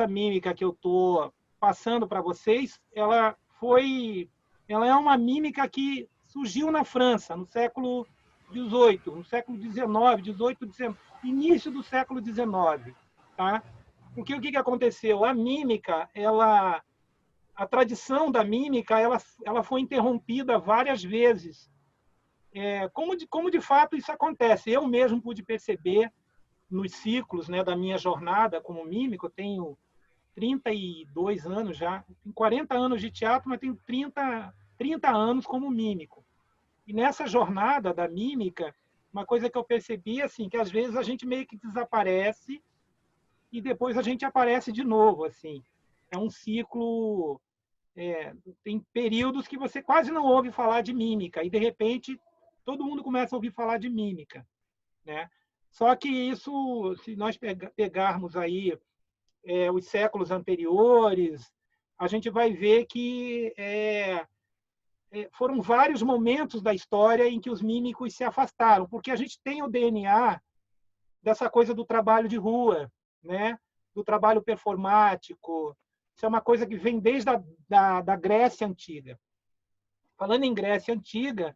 Speaker 3: mímica que eu estou passando para vocês, ela é uma mímica que surgiu na França no século XVIII, no século XIX, início do século XIX, tá? Porque o que aconteceu? A mímica, a tradição da mímica, ela foi interrompida várias vezes. Como de fato isso acontece? Eu mesmo pude perceber nos ciclos, né, da minha jornada como mímico. Eu tenho 32 anos já, tenho 40 anos de teatro, mas tenho 30 anos como mímico. E nessa jornada da mímica, uma coisa que eu percebi, assim, que às vezes a gente meio que desaparece e depois a gente aparece de novo, assim. É um ciclo, tem períodos que você quase não ouve falar de mímica, e de repente todo mundo começa a ouvir falar de mímica, né? Só que isso, se nós pegarmos aí os séculos anteriores, a gente vai ver que foram vários momentos da história em que os mímicos se afastaram, porque a gente tem o DNA dessa coisa do trabalho de rua, né? Do trabalho performático. Isso é uma coisa que vem desde da Grécia Antiga. Falando em Grécia Antiga,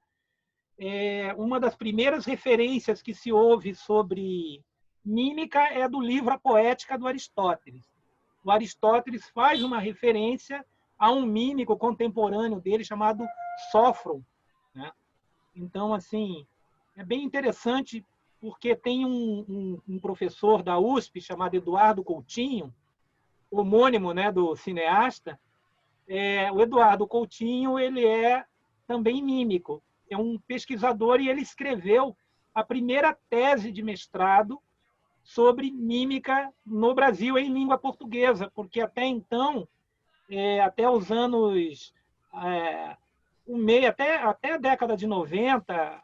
Speaker 3: uma das primeiras referências que se ouve sobre mímica é do livro A Poética do Aristóteles. O Aristóteles faz uma referência a um mímico contemporâneo dele chamado Sófron, né? Então, assim, é bem interessante porque tem um professor da USP chamado Eduardo Coutinho, homônimo, né, do cineasta. O Eduardo Coutinho, ele é também mímico, é um pesquisador e ele escreveu a primeira tese de mestrado sobre mímica no Brasil em língua portuguesa, porque até então, até os anos até a década de 90,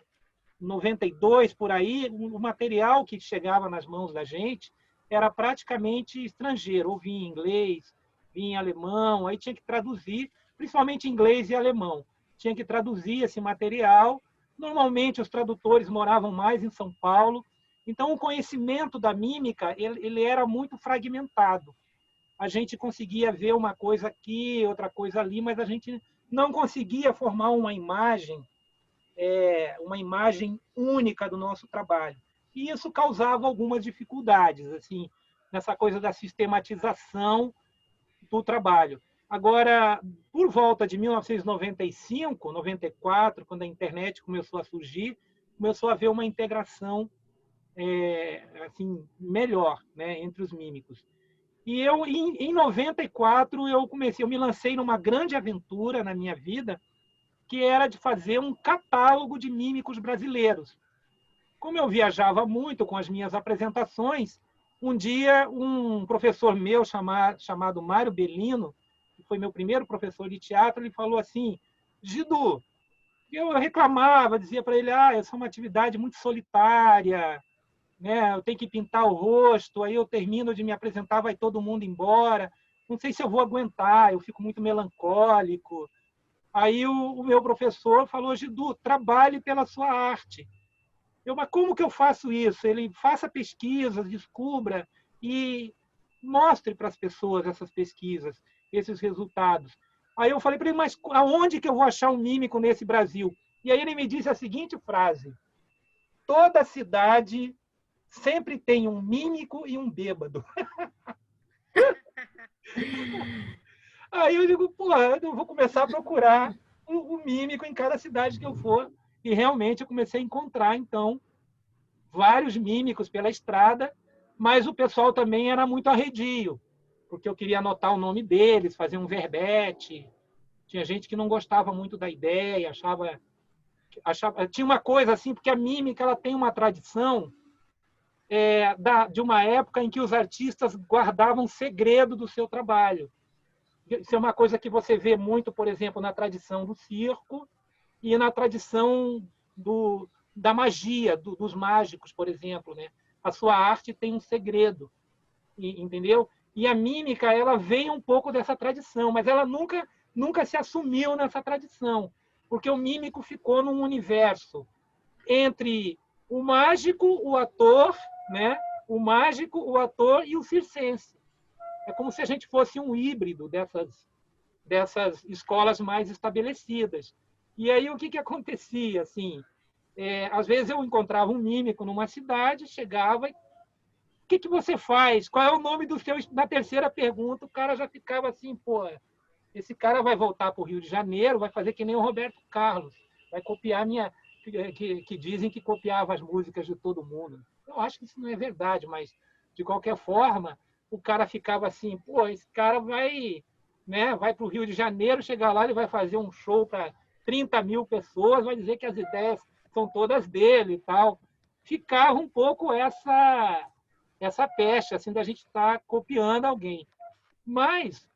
Speaker 3: 92, por aí, o material que chegava nas mãos da gente era praticamente estrangeiro, ou vinha em inglês, vinha em alemão, aí tinha que traduzir, principalmente inglês e alemão. Tinha que traduzir esse material. Normalmente, os tradutores moravam mais em São Paulo, então o conhecimento da mímica ele era muito fragmentado. A gente conseguia ver uma coisa aqui, outra coisa ali, mas a gente não conseguia formar uma imagem única do nosso trabalho. E isso causava algumas dificuldades, assim, nessa coisa da sistematização do trabalho. Agora, por volta de 1995, 94, quando a internet começou a surgir, começou a haver uma integração assim, melhor, né, entre os mímicos. E em 94, eu me lancei numa grande aventura na minha vida, que era de fazer um catálogo de mímicos brasileiros. Como eu viajava muito com as minhas apresentações, um dia um professor meu chamado Mário Bellino, que foi meu primeiro professor de teatro, ele falou assim: Gidu, eu reclamava, dizia para ele, essa é uma atividade muito solitária, né? Eu tenho que pintar o rosto, aí eu termino de me apresentar, vai todo mundo embora, não sei se eu vou aguentar, eu fico muito melancólico. Aí o meu professor falou: Gidu, trabalhe pela sua arte. Mas como que eu faço isso? Ele faça pesquisas, descubra e mostre para as pessoas essas pesquisas, esses resultados. Aí eu falei para ele: mas aonde que eu vou achar um mímico nesse Brasil? E aí ele me disse a seguinte frase: toda cidade sempre tem um mímico e um bêbado. Aí eu digo, eu vou começar a procurar um mímico em cada cidade que eu for. E realmente eu comecei a encontrar, então, vários mímicos pela estrada, mas o pessoal também era muito arredio, porque eu queria anotar o nome deles, fazer um verbete. Tinha gente que não gostava muito da ideia, achava tinha uma coisa assim, porque a mímica ela tem uma tradição de uma época em que os artistas guardavam segredo do seu trabalho. Isso é uma coisa que você vê muito, por exemplo, na tradição do circo e na tradição da magia, dos mágicos, por exemplo, né? A sua arte tem um segredo, entendeu? E a mímica ela vem um pouco dessa tradição, mas ela nunca se assumiu nessa tradição, porque o mímico ficou num universo entre o mágico, o ator, né? O mágico, o ator e o circense. É como se a gente fosse um híbrido dessas escolas mais estabelecidas. E aí o que acontecia? Assim, às vezes eu encontrava um mímico numa cidade, chegava e o que você faz? Qual é o nome do seu... Na terceira pergunta, o cara já ficava assim, esse cara vai voltar para o Rio de Janeiro, vai fazer que nem o Roberto Carlos, vai copiar que dizem que copiava as músicas de todo mundo. Eu acho que isso não é verdade, mas, de qualquer forma, o cara ficava assim, esse cara vai para o Rio de Janeiro, chegar lá, ele vai fazer um show para 30 mil pessoas, vai dizer que as ideias são todas dele e tal. Ficava um pouco essa peste assim da gente estar copiando alguém. Mas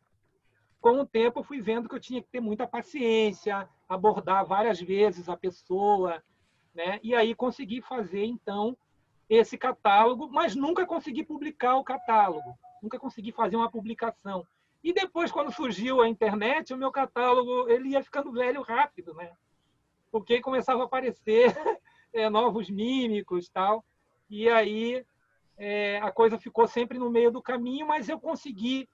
Speaker 3: com o tempo eu fui vendo que eu tinha que ter muita paciência, abordar várias vezes a pessoa, né? E aí consegui fazer então esse catálogo, mas nunca consegui publicar o catálogo, nunca consegui fazer uma publicação. E depois, quando surgiu a internet, o meu catálogo ele ia ficando velho rápido, né? Porque começava a aparecer novos mímicos e tal. E aí a coisa ficou sempre no meio do caminho, mas eu consegui,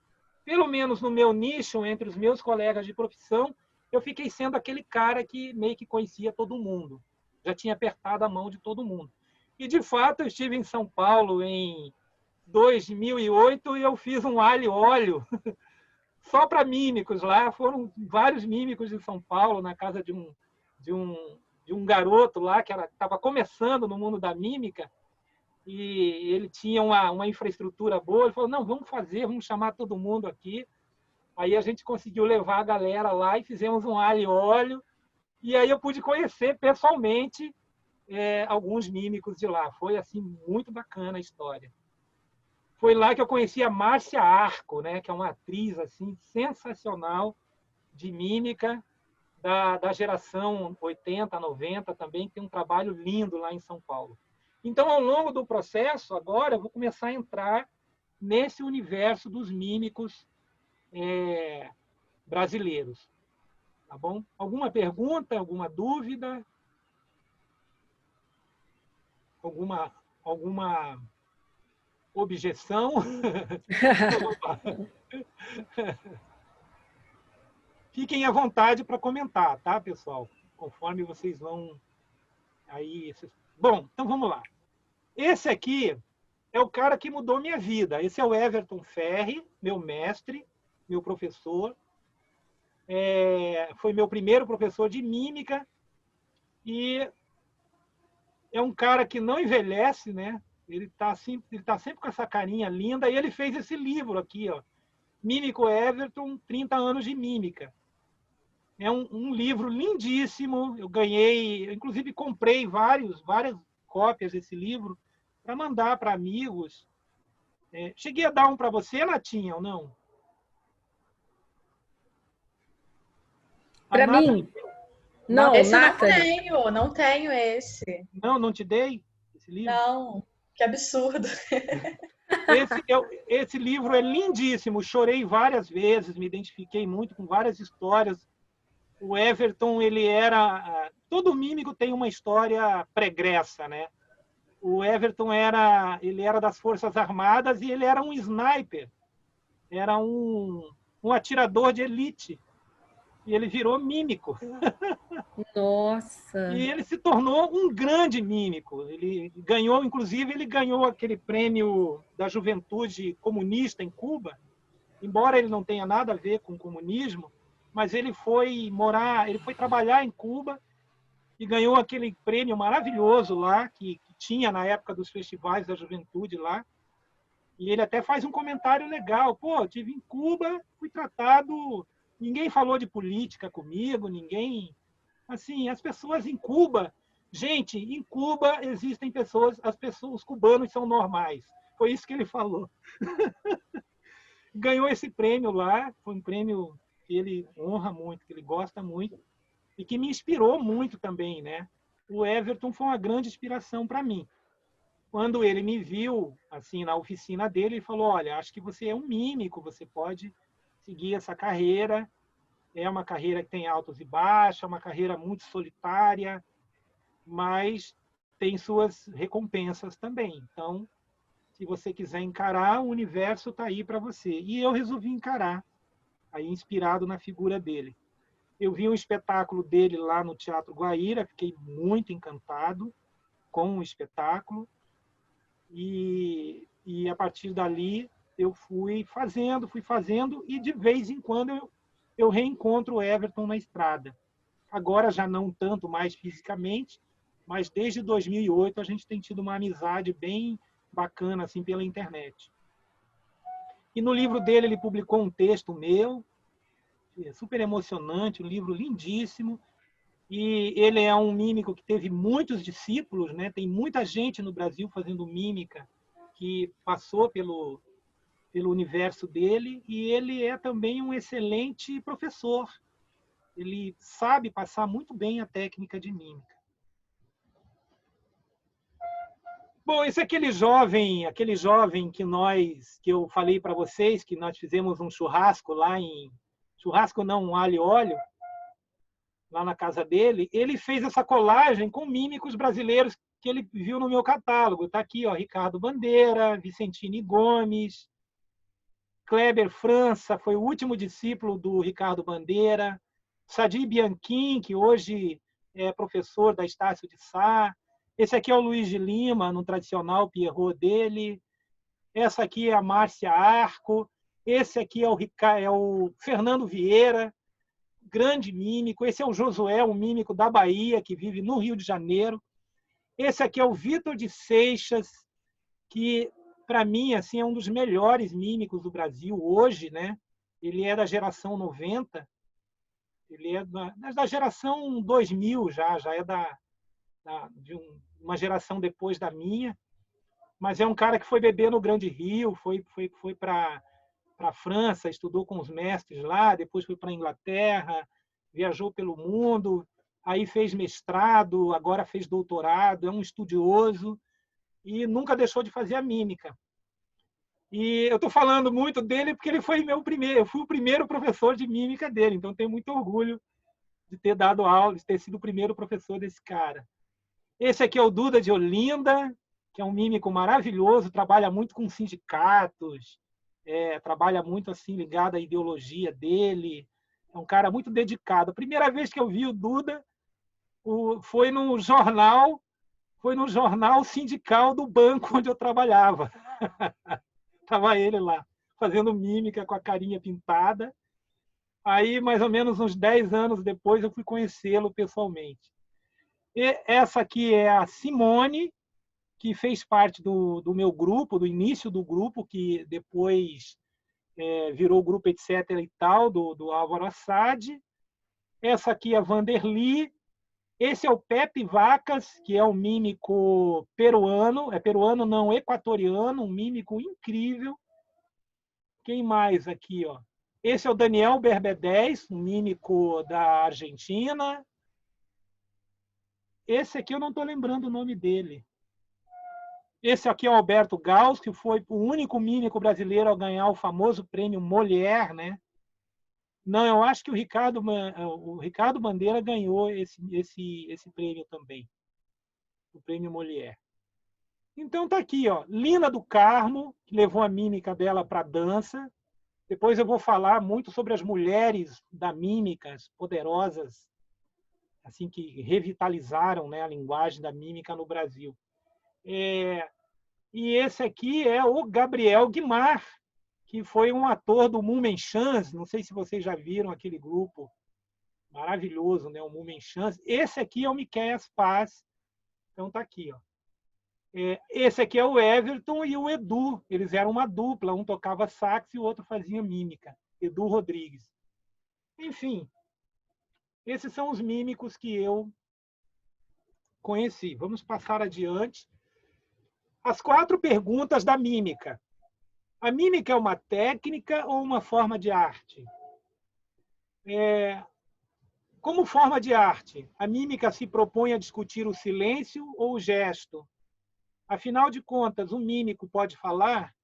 Speaker 3: pelo menos no meu nicho, entre os meus colegas de profissão, eu fiquei sendo aquele cara que meio que conhecia todo mundo. Já tinha apertado a mão de todo mundo. E, de fato, eu estive em São Paulo em 2008 e eu fiz um alho e óleo só para mímicos lá. Foram vários mímicos de São Paulo, na casa de um garoto lá que estava começando no mundo da mímica, e ele tinha uma infraestrutura boa. Ele falou, não, vamos chamar todo mundo aqui. Aí a gente conseguiu levar a galera lá e fizemos um alho e óleo, e aí eu pude conhecer pessoalmente alguns mímicos de lá. Foi assim muito bacana a história. Foi lá que eu conheci a Márcia Arco, né, que é uma atriz assim sensacional de mímica da geração 80, 90 também, que tem um trabalho lindo lá em São Paulo. Então, ao longo do processo, agora eu vou começar a entrar nesse universo dos mímicos brasileiros. Tá bom? Alguma pergunta, alguma dúvida? Alguma objeção? Fiquem à vontade para comentar, tá, pessoal? Conforme vocês vão aí. Bom, então vamos lá. Esse aqui é o cara que mudou minha vida. Esse é o Everton Ferri, meu mestre, meu professor. Foi meu primeiro professor de mímica e é um cara que não envelhece, né? Ele tá sempre com essa carinha linda, e ele fez esse livro aqui, ó, Mímico Everton, 30 anos de mímica. É um livro lindíssimo. Eu ganhei, eu, inclusive comprei várias cópias desse livro para mandar para amigos. Cheguei a dar um para você, Natinha, ou não?
Speaker 6: Para mim? Não,
Speaker 2: esse
Speaker 6: Nathalie.
Speaker 2: não tenho esse.
Speaker 3: Não te dei esse livro?
Speaker 2: Não, que absurdo.
Speaker 3: Esse livro é lindíssimo. Chorei várias vezes, me identifiquei muito com várias histórias. O Everton, todo mímico tem uma história pregressa, né? O Everton ele era das Forças Armadas e ele era um sniper. Era um atirador de elite. E ele virou mímico.
Speaker 6: Nossa!
Speaker 3: E ele se tornou um grande mímico. Ele ganhou aquele prêmio da juventude comunista em Cuba, embora ele não tenha nada a ver com o comunismo, mas ele foi trabalhar em Cuba e ganhou aquele prêmio maravilhoso lá, que tinha na época dos festivais da juventude lá. E ele até faz um comentário legal. Pô, eu estive em Cuba, fui tratado... Ninguém falou de política comigo, ninguém... Assim, as pessoas em Cuba... Gente, em Cuba existem pessoas... Os cubanos são normais. Foi isso que ele falou. Ganhou esse prêmio lá. Foi um prêmio que ele honra muito, que ele gosta muito. E que me inspirou muito também, né? O Everton foi uma grande inspiração para mim. Quando ele me viu, assim, na oficina dele, ele falou, olha, acho que você é um mímico, você pode... seguir essa carreira. É uma carreira que tem altos e baixos, é uma carreira muito solitária, mas tem suas recompensas também. Então, se você quiser encarar, o universo está aí para você. E eu resolvi encarar, aí inspirado na figura dele. Eu vi um espetáculo dele lá no Teatro Guaíra, fiquei muito encantado com o espetáculo. E a partir dali, eu fui fazendo, e de vez em quando eu reencontro o Everton na estrada. Agora já não tanto mais fisicamente, mas desde 2008 a gente tem tido uma amizade bem bacana assim pela internet. E no livro dele ele publicou um texto meu, super emocionante, um livro lindíssimo. E ele é um mímico que teve muitos discípulos, né? Tem muita gente no Brasil fazendo mímica que passou pelo universo dele, e ele é também um excelente professor. Ele sabe passar muito bem a técnica de mímica. Bom, esse é aquele jovem que eu falei para vocês, que nós fizemos um churrasco lá churrasco não, um alho e óleo, lá na casa dele. Ele fez essa colagem com mímicos brasileiros que ele viu no meu catálogo. Está aqui, ó, Ricardo Bandeira, Vicentini Gomes, Kleber França, foi o último discípulo do Ricardo Bandeira, Sadi Bianchim, que hoje é professor da Estácio de Sá. Esse aqui é o Luiz de Lima, no tradicional Pierrot dele. Essa aqui é a Márcia Arco. Esse aqui é o Fernando Vieira, grande mímico. Esse é o Josué, um mímico da Bahia, que vive no Rio de Janeiro. Esse aqui é o Vitor de Seixas, que, para mim, assim, é um dos melhores mímicos do Brasil hoje, né? Ele é da geração 90, ele é da geração 2000 já é de uma geração depois da minha, mas é um cara que foi beber no Grande Rio, foi para a França, estudou com os mestres lá, depois foi para a Inglaterra, viajou pelo mundo, aí fez mestrado, agora fez doutorado, é um estudioso e nunca deixou de fazer a mímica. E eu estou falando muito dele porque ele foi eu fui o primeiro professor de mímica dele, então tenho muito orgulho de ter dado aula, de ter sido o primeiro professor desse cara. Esse aqui é o Duda de Olinda, que é um mímico maravilhoso, trabalha muito com sindicatos, trabalha muito assim ligado à ideologia dele, é um cara muito dedicado. A primeira vez que eu vi o Duda foi no jornal sindical do banco onde eu trabalhava. Estava ele lá, fazendo mímica com a carinha pintada. Aí, mais ou menos uns 10 anos depois, eu fui conhecê-lo pessoalmente. E essa aqui é a Simone, que fez parte do meu grupo, do início do grupo, que depois virou o grupo etc. e tal, do Álvaro Assad. Essa aqui é a Vanderly. Esse é o Pepe Vacas, que é um mímico peruano, não, equatoriano, um mímico incrível. Quem mais aqui, ó? Esse é o Daniel Berbedez, um mímico da Argentina. Esse aqui eu não estou lembrando o nome dele. Esse aqui é o Alberto Gauss, que foi o único mímico brasileiro a ganhar o famoso prêmio Molière, né? Não, eu acho que o Ricardo Bandeira ganhou esse prêmio também, o prêmio Molière. Então tá aqui, ó, Lina do Carmo, que levou a mímica dela para a dança. Depois eu vou falar muito sobre as mulheres da mímica, poderosas, assim, que revitalizaram, né, a linguagem da mímica no Brasil. E esse aqui é o Gabriel Guimard, que foi um ator do Mummenschanz. Não sei se vocês já viram aquele grupo maravilhoso, né, o Mummenschanz. Esse aqui é o Miquéias Paz. Então tá aqui, ó. Esse aqui é o Everton e o Edu. Eles eram uma dupla, um tocava sax e o outro fazia mímica. Edu Rodrigues. Enfim, esses são os mímicos que eu conheci. Vamos passar adiante. As 4 perguntas da mímica. A mímica é uma técnica ou uma forma de arte? Como forma de arte, a mímica se propõe a discutir o silêncio ou o gesto? Afinal de contas, o mímico pode falar?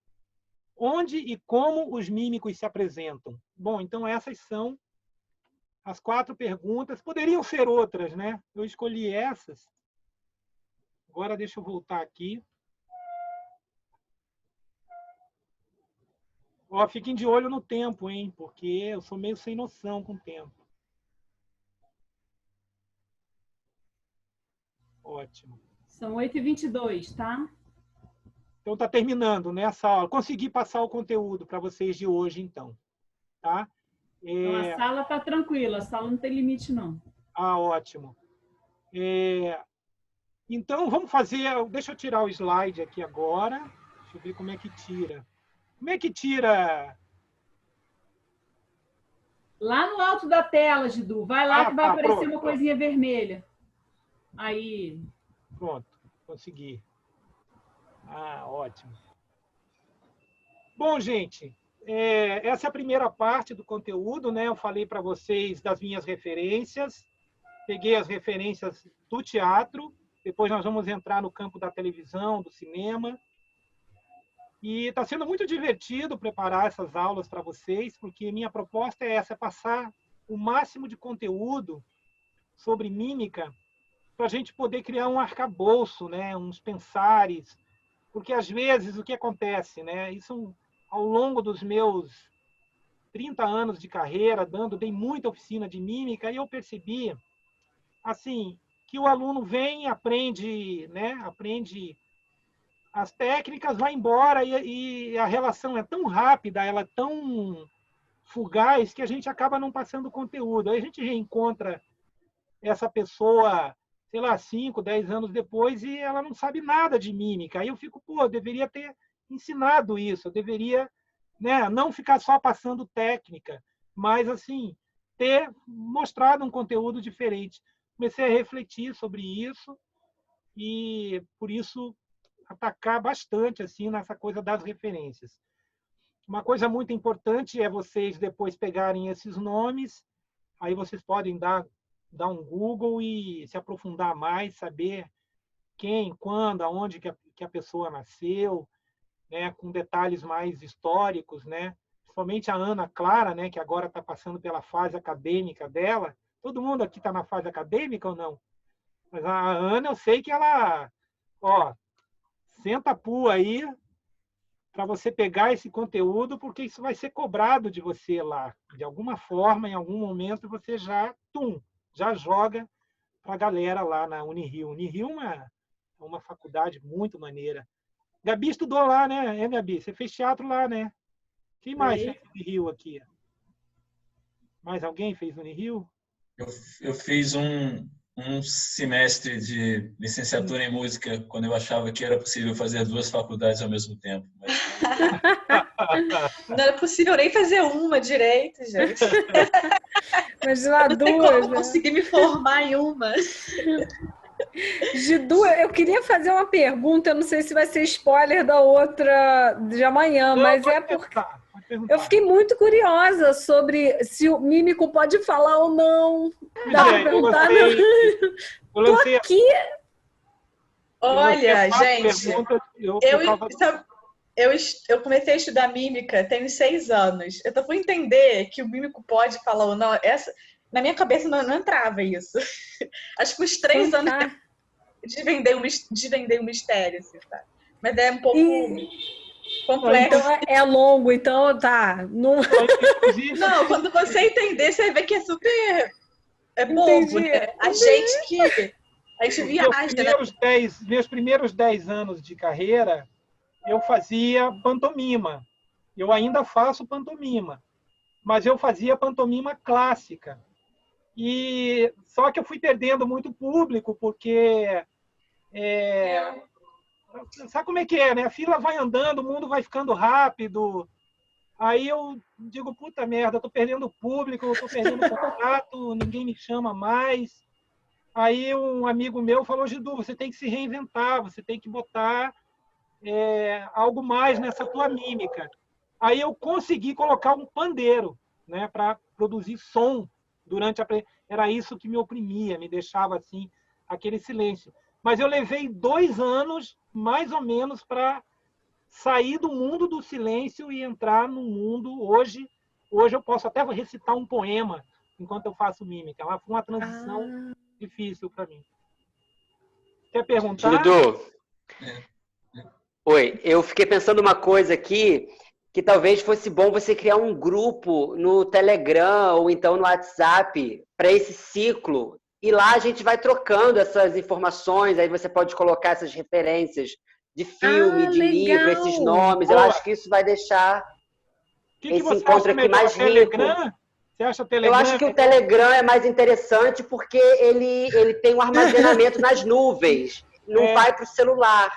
Speaker 3: Onde e como os mímicos se apresentam? Bom, então essas são as 4 perguntas. Poderiam ser outras, né? Eu escolhi essas. Agora deixa eu voltar aqui. Ó, fiquem de olho no tempo, hein? Porque eu sou meio sem noção com o tempo. Ótimo.
Speaker 1: São 8h22, tá?
Speaker 3: Então está terminando, né, essa aula. Consegui passar o conteúdo para vocês de hoje, então. Tá?
Speaker 1: Então, a sala está tranquila, a sala não tem limite, não.
Speaker 3: Ah, ótimo. Então, vamos fazer... Deixa eu tirar o slide aqui agora. Deixa eu ver como é que tira. Como é que tira?
Speaker 1: Lá no alto da tela, Gidu. Vai lá que vai aparecer
Speaker 3: pronto,
Speaker 1: uma coisinha vermelha. Aí.
Speaker 3: Pronto, consegui. Ah, ótimo. Bom, gente, essa é a primeira parte do conteúdo, né? Eu falei para vocês das minhas referências, peguei as referências do teatro, depois nós vamos entrar no campo da televisão, do cinema. E está sendo muito divertido preparar essas aulas para vocês, porque minha proposta é essa, é passar o máximo de conteúdo sobre mímica para a gente poder criar um arcabouço, né? Uns pensares, porque às vezes o que acontece, né? Isso ao longo dos meus 30 anos de carreira, dei muita oficina de mímica, e eu percebi assim, que o aluno vem, aprende, né? Aprende as técnicas, vai embora e a relação é tão rápida, ela é tão fugaz que a gente acaba não passando conteúdo. Aí a gente reencontra essa pessoa, sei lá, 5, 10 anos depois e ela não sabe nada de mímica. Aí eu fico, eu deveria ter ensinado isso, eu deveria, né, não ficar só passando técnica, mas assim, ter mostrado um conteúdo diferente. Comecei a refletir sobre isso e, por isso, atacar bastante assim nessa coisa das referências. Uma coisa muito importante é vocês depois pegarem esses nomes, aí vocês podem dar um Google e se aprofundar mais, saber quem, quando, aonde que a pessoa nasceu, né, com detalhes mais históricos, né? Principalmente a Ana Clara, né, que agora está passando pela fase acadêmica dela. Todo mundo aqui está na fase acadêmica ou não? Mas a Ana, eu sei que ela, senta a pua aí para você pegar esse conteúdo, porque isso vai ser cobrado de você lá. De alguma forma, em algum momento, você já joga para a galera lá na Unirio. Unirio é uma faculdade muito maneira. Gabi estudou lá, né? Gabi? Você fez teatro lá, né? Quem mais fez Unirio aqui? Mais alguém fez Unirio?
Speaker 5: Eu fiz um semestre de licenciatura em música quando eu achava que era possível fazer 2 faculdades ao mesmo tempo. Mas...
Speaker 2: Não era possível nem fazer uma direito, gente.
Speaker 6: Imagina
Speaker 2: não sei
Speaker 6: duas,
Speaker 2: como
Speaker 6: né?
Speaker 2: conseguir me formar em uma.
Speaker 6: Gidu, eu queria fazer uma pergunta, eu não sei se vai ser spoiler da outra de amanhã, mas é porque eu fiquei muito curiosa sobre se o mímico pode falar ou não. Dá pra perguntar? Tô aqui.
Speaker 2: Olha, gente, eu comecei a estudar mímica tem uns 6 anos. Eu tô por entender que o mímico pode falar ou não. Na minha cabeça não entrava isso. Acho que uns 3 anos desvendei o mistério, assim, tá? Mas é um pouco complexo.
Speaker 6: Então é longo, então tá.
Speaker 2: Não, quando você entender, você vê que é super bobo, né? A gente viaja, né?
Speaker 3: Meus primeiros 10 anos de carreira, eu fazia pantomima. Eu ainda faço pantomima, mas eu fazia pantomima clássica. E só que eu fui perdendo muito público, porque sabe como é que é, né? A fila vai andando, o mundo vai ficando rápido. Aí eu digo, puta merda, eu tô perdendo público, eu tô perdendo contato, ninguém me chama mais. Aí um amigo meu falou, Gidu, você tem que se reinventar, você tem que botar algo mais nessa tua mímica. Aí eu consegui colocar um pandeiro, né, para produzir som durante a... Era isso que me oprimia, me deixava assim, aquele silêncio. Mas eu levei 2 anos, mais ou menos, para sair do mundo do silêncio e entrar no mundo. Hoje eu posso até recitar um poema enquanto eu faço mímica. Foi uma transição difícil para mim. Quer perguntar?
Speaker 4: Gidu, oi, eu fiquei pensando uma coisa aqui, que talvez fosse bom você criar um grupo no Telegram ou então no WhatsApp para esse ciclo. E lá a gente vai trocando essas informações, aí você pode colocar essas referências de filme, de livro, esses nomes. Eu acho que isso vai deixar esse encontro aqui mais rico.
Speaker 3: Você acha o Telegram?
Speaker 4: Eu acho que o Telegram é mais interessante porque ele tem um armazenamento nas nuvens, não vai para o celular.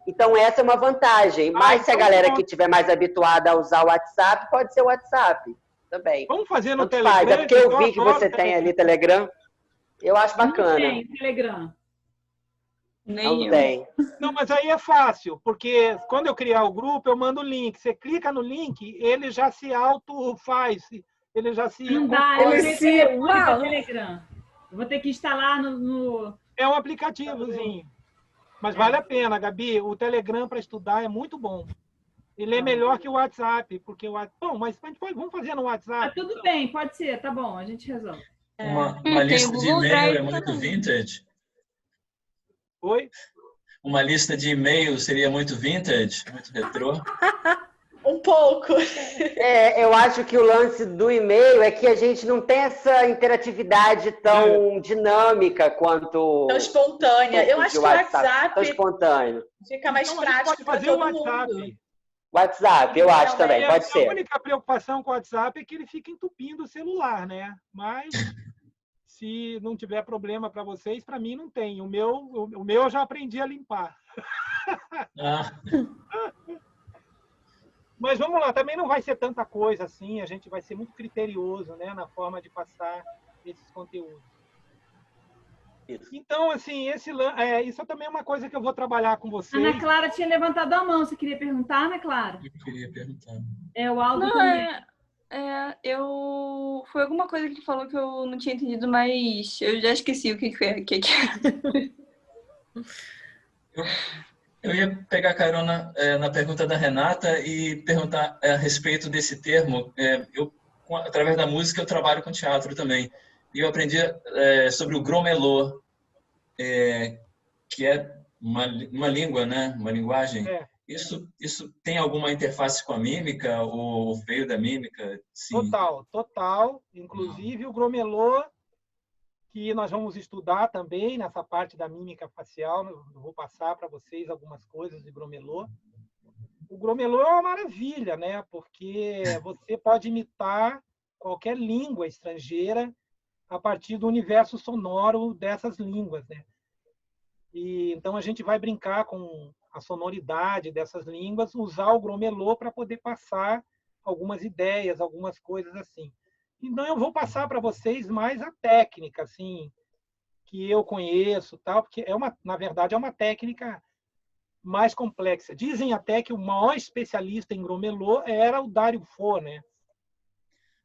Speaker 4: Então, essa é uma vantagem. Mas se a galera que estiver mais habituada a usar o WhatsApp, pode ser o WhatsApp também.
Speaker 3: Vamos fazer no
Speaker 4: Tanto
Speaker 3: Telegram.
Speaker 4: Faz. É porque eu vi que você tem ali Telegram. Eu acho bacana.
Speaker 1: Não tem Telegram.
Speaker 7: Nem
Speaker 4: Não
Speaker 7: eu.
Speaker 4: tem.
Speaker 3: Não, mas aí é fácil, porque quando eu criar o grupo, eu mando o link. Você clica no link, ele já se auto-faz, ele já se...
Speaker 1: Não dá, eu não tenho telefone para Telegram. Eu vou ter que instalar no...
Speaker 3: É um aplicativozinho. Mas vale a pena, Gabi. O Telegram para estudar é muito bom. Ele é melhor que o WhatsApp, porque o WhatsApp... Bom, mas vamos fazer no WhatsApp.
Speaker 1: Ah, tudo bem, pode ser, tá bom, a gente resolve.
Speaker 5: Uma
Speaker 7: Tem
Speaker 5: lista
Speaker 7: o
Speaker 5: de
Speaker 7: Google
Speaker 5: e-mail é
Speaker 7: Drive
Speaker 5: muito
Speaker 7: também.
Speaker 5: vintage?
Speaker 3: Oi?
Speaker 5: Uma lista de e-mail seria muito vintage? Muito retrô?
Speaker 2: Um pouco.
Speaker 4: Eu acho que o lance do e-mail é que a gente não tem essa interatividade tão dinâmica quanto
Speaker 2: Tão espontânea. Eu acho que o
Speaker 4: tão
Speaker 2: WhatsApp
Speaker 4: espontâneo.
Speaker 2: fica mais
Speaker 3: Então, a gente
Speaker 2: prático
Speaker 3: pode
Speaker 2: para
Speaker 3: fazer o
Speaker 2: todo
Speaker 3: WhatsApp.
Speaker 2: mundo.
Speaker 4: WhatsApp, eu acho também, pode
Speaker 3: A
Speaker 4: ser.
Speaker 3: única preocupação com o WhatsApp é que ele fica entupindo o celular, né? Mas se não tiver problema para vocês, para mim não tem. O meu eu já aprendi a limpar.
Speaker 5: Ah,
Speaker 3: Mas vamos lá, também não vai ser tanta coisa assim, a gente vai ser muito criterioso, né, na forma de passar esses conteúdos.
Speaker 4: Isso.
Speaker 3: Então, assim, isso também é uma coisa que eu vou trabalhar com vocês.
Speaker 1: Ana Clara tinha levantado a mão. Você queria perguntar, Ana Clara?
Speaker 5: eu queria perguntar.
Speaker 1: O Aldo
Speaker 7: Não,
Speaker 1: também.
Speaker 7: Foi alguma coisa que ele falou que eu não tinha entendido, mas eu já esqueci o que é.
Speaker 5: Eu ia pegar carona na pergunta da Renata e perguntar a respeito desse termo. Através da música, eu trabalho com teatro também. E eu aprendi sobre o gromelô, que é uma língua, né? Uma linguagem. Isso tem alguma interface com a mímica ou veio da mímica? Sim.
Speaker 3: Total. Inclusive o gromelô, que nós vamos estudar também nessa parte da mímica facial. Eu vou passar para vocês algumas coisas de gromelô. O gromelô é uma maravilha, né? Porque você pode imitar qualquer língua estrangeira a partir do universo sonoro dessas línguas, né? E então a gente vai brincar com a sonoridade dessas línguas, usar o gromelô para poder passar algumas ideias, algumas coisas assim. Então eu vou passar para vocês mais a técnica, assim, que eu conheço, tal, porque na verdade é uma técnica mais complexa. Dizem até que o maior especialista em gromelô era o Dario Fo, né?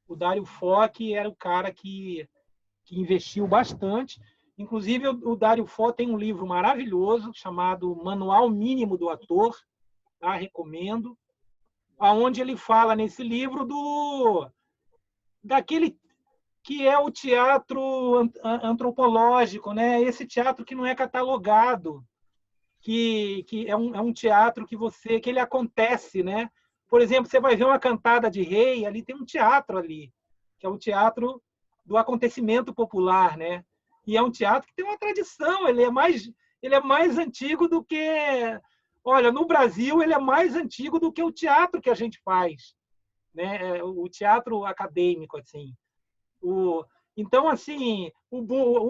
Speaker 3: O Dario Fo, que era o cara que investiu bastante. Inclusive, o Dario Fo tem um livro maravilhoso chamado Manual Mínimo do Ator, tá? Recomendo, aonde ele fala nesse livro daquele que é o teatro antropológico, né? Esse teatro que não é catalogado, que é um teatro que ele acontece, né? Por exemplo, você vai ver uma cantada de rei, ali tem um teatro ali, que é o teatro do acontecimento popular, né? E é um teatro que tem uma tradição, ele é mais antigo do que... Olha, no Brasil, ele é mais antigo do que o teatro que a gente faz, né? O teatro acadêmico, assim. Então, assim, o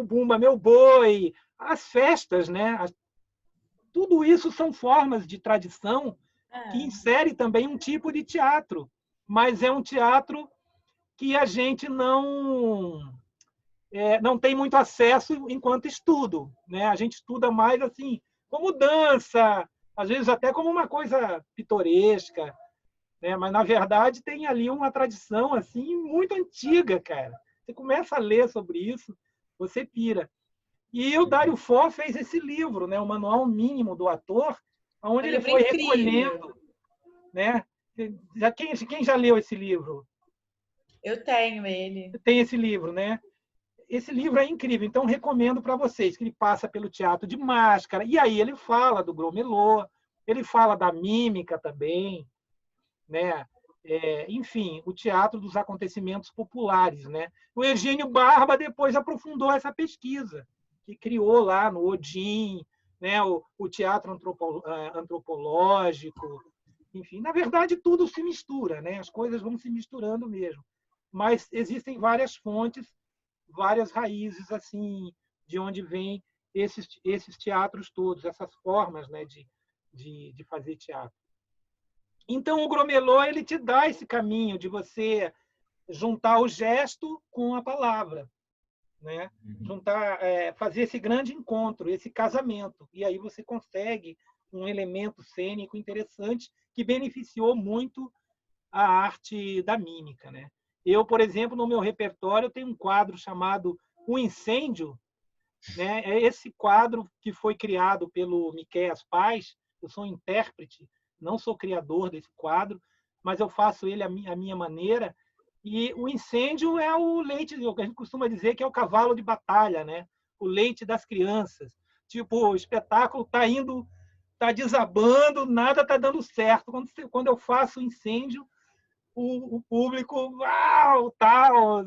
Speaker 3: Bumba Meu Boi, as festas, né? Tudo isso são formas de tradição que insere também um tipo de teatro, mas é um teatro que a gente não tem muito acesso enquanto estudo, né? A gente estuda mais assim, como dança, às vezes até como uma coisa pitoresca, né? Mas na verdade tem ali uma tradição assim muito antiga, cara. Você começa a ler sobre isso, você pira. E o Dario Fo fez esse livro, né? O Manual Mínimo do Ator, onde ele foi recolhendo, né? Quem já leu esse livro?
Speaker 2: Eu tenho ele.
Speaker 3: Tem esse livro, né? Esse livro é incrível, então recomendo para vocês, que ele passa pelo teatro de máscara, e aí ele fala do gromelô, ele fala da mímica também, né? Enfim, o teatro dos acontecimentos populares, né? O Eugênio Barba depois aprofundou essa pesquisa, que criou lá no Odin, né? o teatro antropológico, enfim, na verdade tudo se mistura, né? As coisas vão se misturando mesmo, mas existem várias fontes, várias raízes assim de onde vêm esses teatros todos, essas formas, né, de fazer teatro. Então o gromelô ele te dá esse caminho de você juntar o gesto com a palavra, né? Juntar, fazer esse grande encontro, esse casamento. E aí você consegue um elemento cênico interessante que beneficiou muito a arte da mímica, né? Eu, por exemplo, no meu repertório, tenho um quadro chamado O Incêndio, né? É esse quadro que foi criado pelo Miquéas Paz. Eu sou intérprete, não sou criador desse quadro, mas eu faço ele à minha maneira. E o incêndio é o leite, o que a gente costuma dizer que é o cavalo de batalha, né? O leite das crianças. Tipo, o espetáculo está desabando, nada está dando certo. Quando eu faço o incêndio, o público, uau, tal.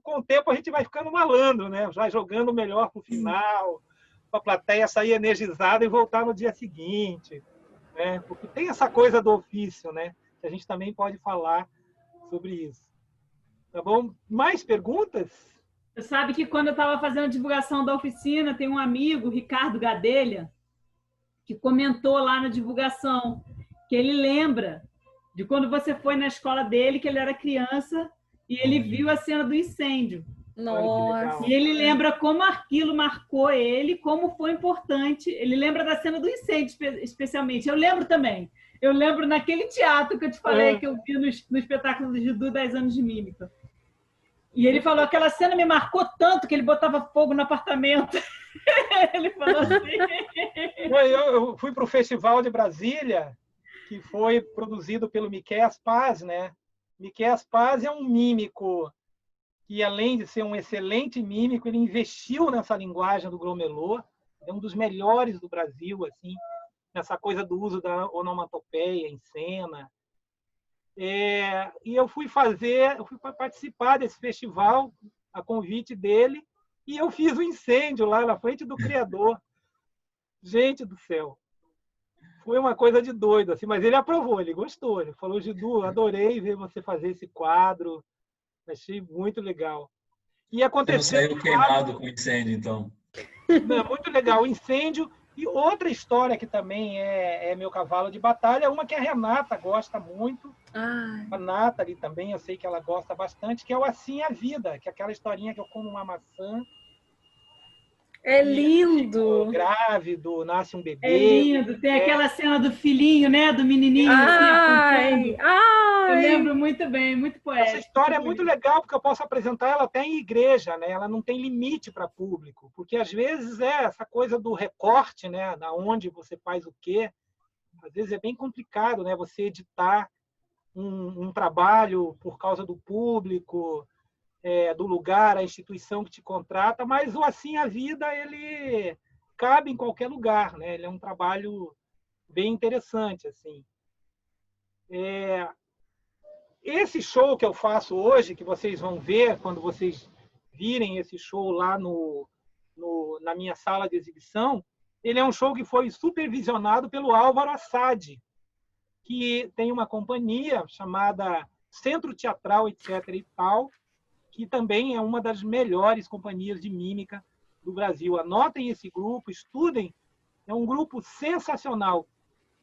Speaker 3: Com o tempo a gente vai ficando malandro, né? Já jogando o melhor para o final, para a plateia sair energizada e voltar no dia seguinte, né? Porque tem essa coisa do ofício, né? Que a gente também pode falar sobre isso. Tá bom? Mais perguntas?
Speaker 1: Você sabe que quando eu estava fazendo a divulgação da oficina, tem um amigo, Ricardo Gadelha, que comentou lá na divulgação que ele lembra de quando você foi na escola dele, que ele era criança, e ele viu a cena do incêndio.
Speaker 6: Nossa.
Speaker 1: E ele lembra como aquilo marcou ele, como foi importante. Ele lembra da cena do incêndio, especialmente. Eu lembro também. Eu lembro naquele teatro que eu te falei, que eu vi no espetáculo do Jiddu 10 anos de mímica. E ele falou, aquela cena me marcou tanto que ele botava fogo no apartamento. Ele falou assim.
Speaker 3: Eu fui para o Festival de Brasília, que foi produzido pelo Miquéas Paz, né? Miquéas Paz é um mímico que, além de ser um excelente mímico, ele investiu nessa linguagem do glomelô. É um dos melhores do Brasil, assim, nessa coisa do uso da onomatopeia em cena. E eu fui participar desse festival a convite dele, e eu fiz o incêndio lá na frente do criador. Gente do céu! Foi uma coisa de doido, assim, mas ele aprovou, ele gostou. Ele falou, Jiddu, adorei ver você fazer esse quadro, achei muito legal. E aconteceu.
Speaker 5: Você não saiu queimado com o incêndio, então?
Speaker 3: Não, muito legal. O incêndio. E outra história que também é meu cavalo de batalha, uma que a Renata gosta muito. A Nathalie também, eu sei que ela gosta bastante, que é o Assim é a Vida, que é aquela historinha que eu como uma maçã.
Speaker 6: É lindo!
Speaker 3: Grávido, nasce um bebê.
Speaker 1: É lindo. Tem aquela cena do filhinho, né? Do menininho, assim, apontando. Eu lembro muito bem, muito poético.
Speaker 3: Essa história é muito legal, porque eu posso apresentar ela até em igreja, né? Ela não tem limite para público, porque às vezes essa coisa do recorte, né? Da onde você faz o quê, às vezes é bem complicado, né? Você editar um trabalho por causa do público, do lugar, a instituição que te contrata, mas o Assim a Vida, ele cabe em qualquer lugar, né? Ele é um trabalho bem interessante, assim. Esse show que eu faço hoje, que vocês vão ver quando vocês virem esse show lá na minha sala de exibição, ele é um show que foi supervisionado pelo Álvaro Assad, que tem uma companhia chamada Centro Teatral, etc. e tal, que também é uma das melhores companhias de mímica do Brasil. Anotem esse grupo, estudem, é um grupo sensacional.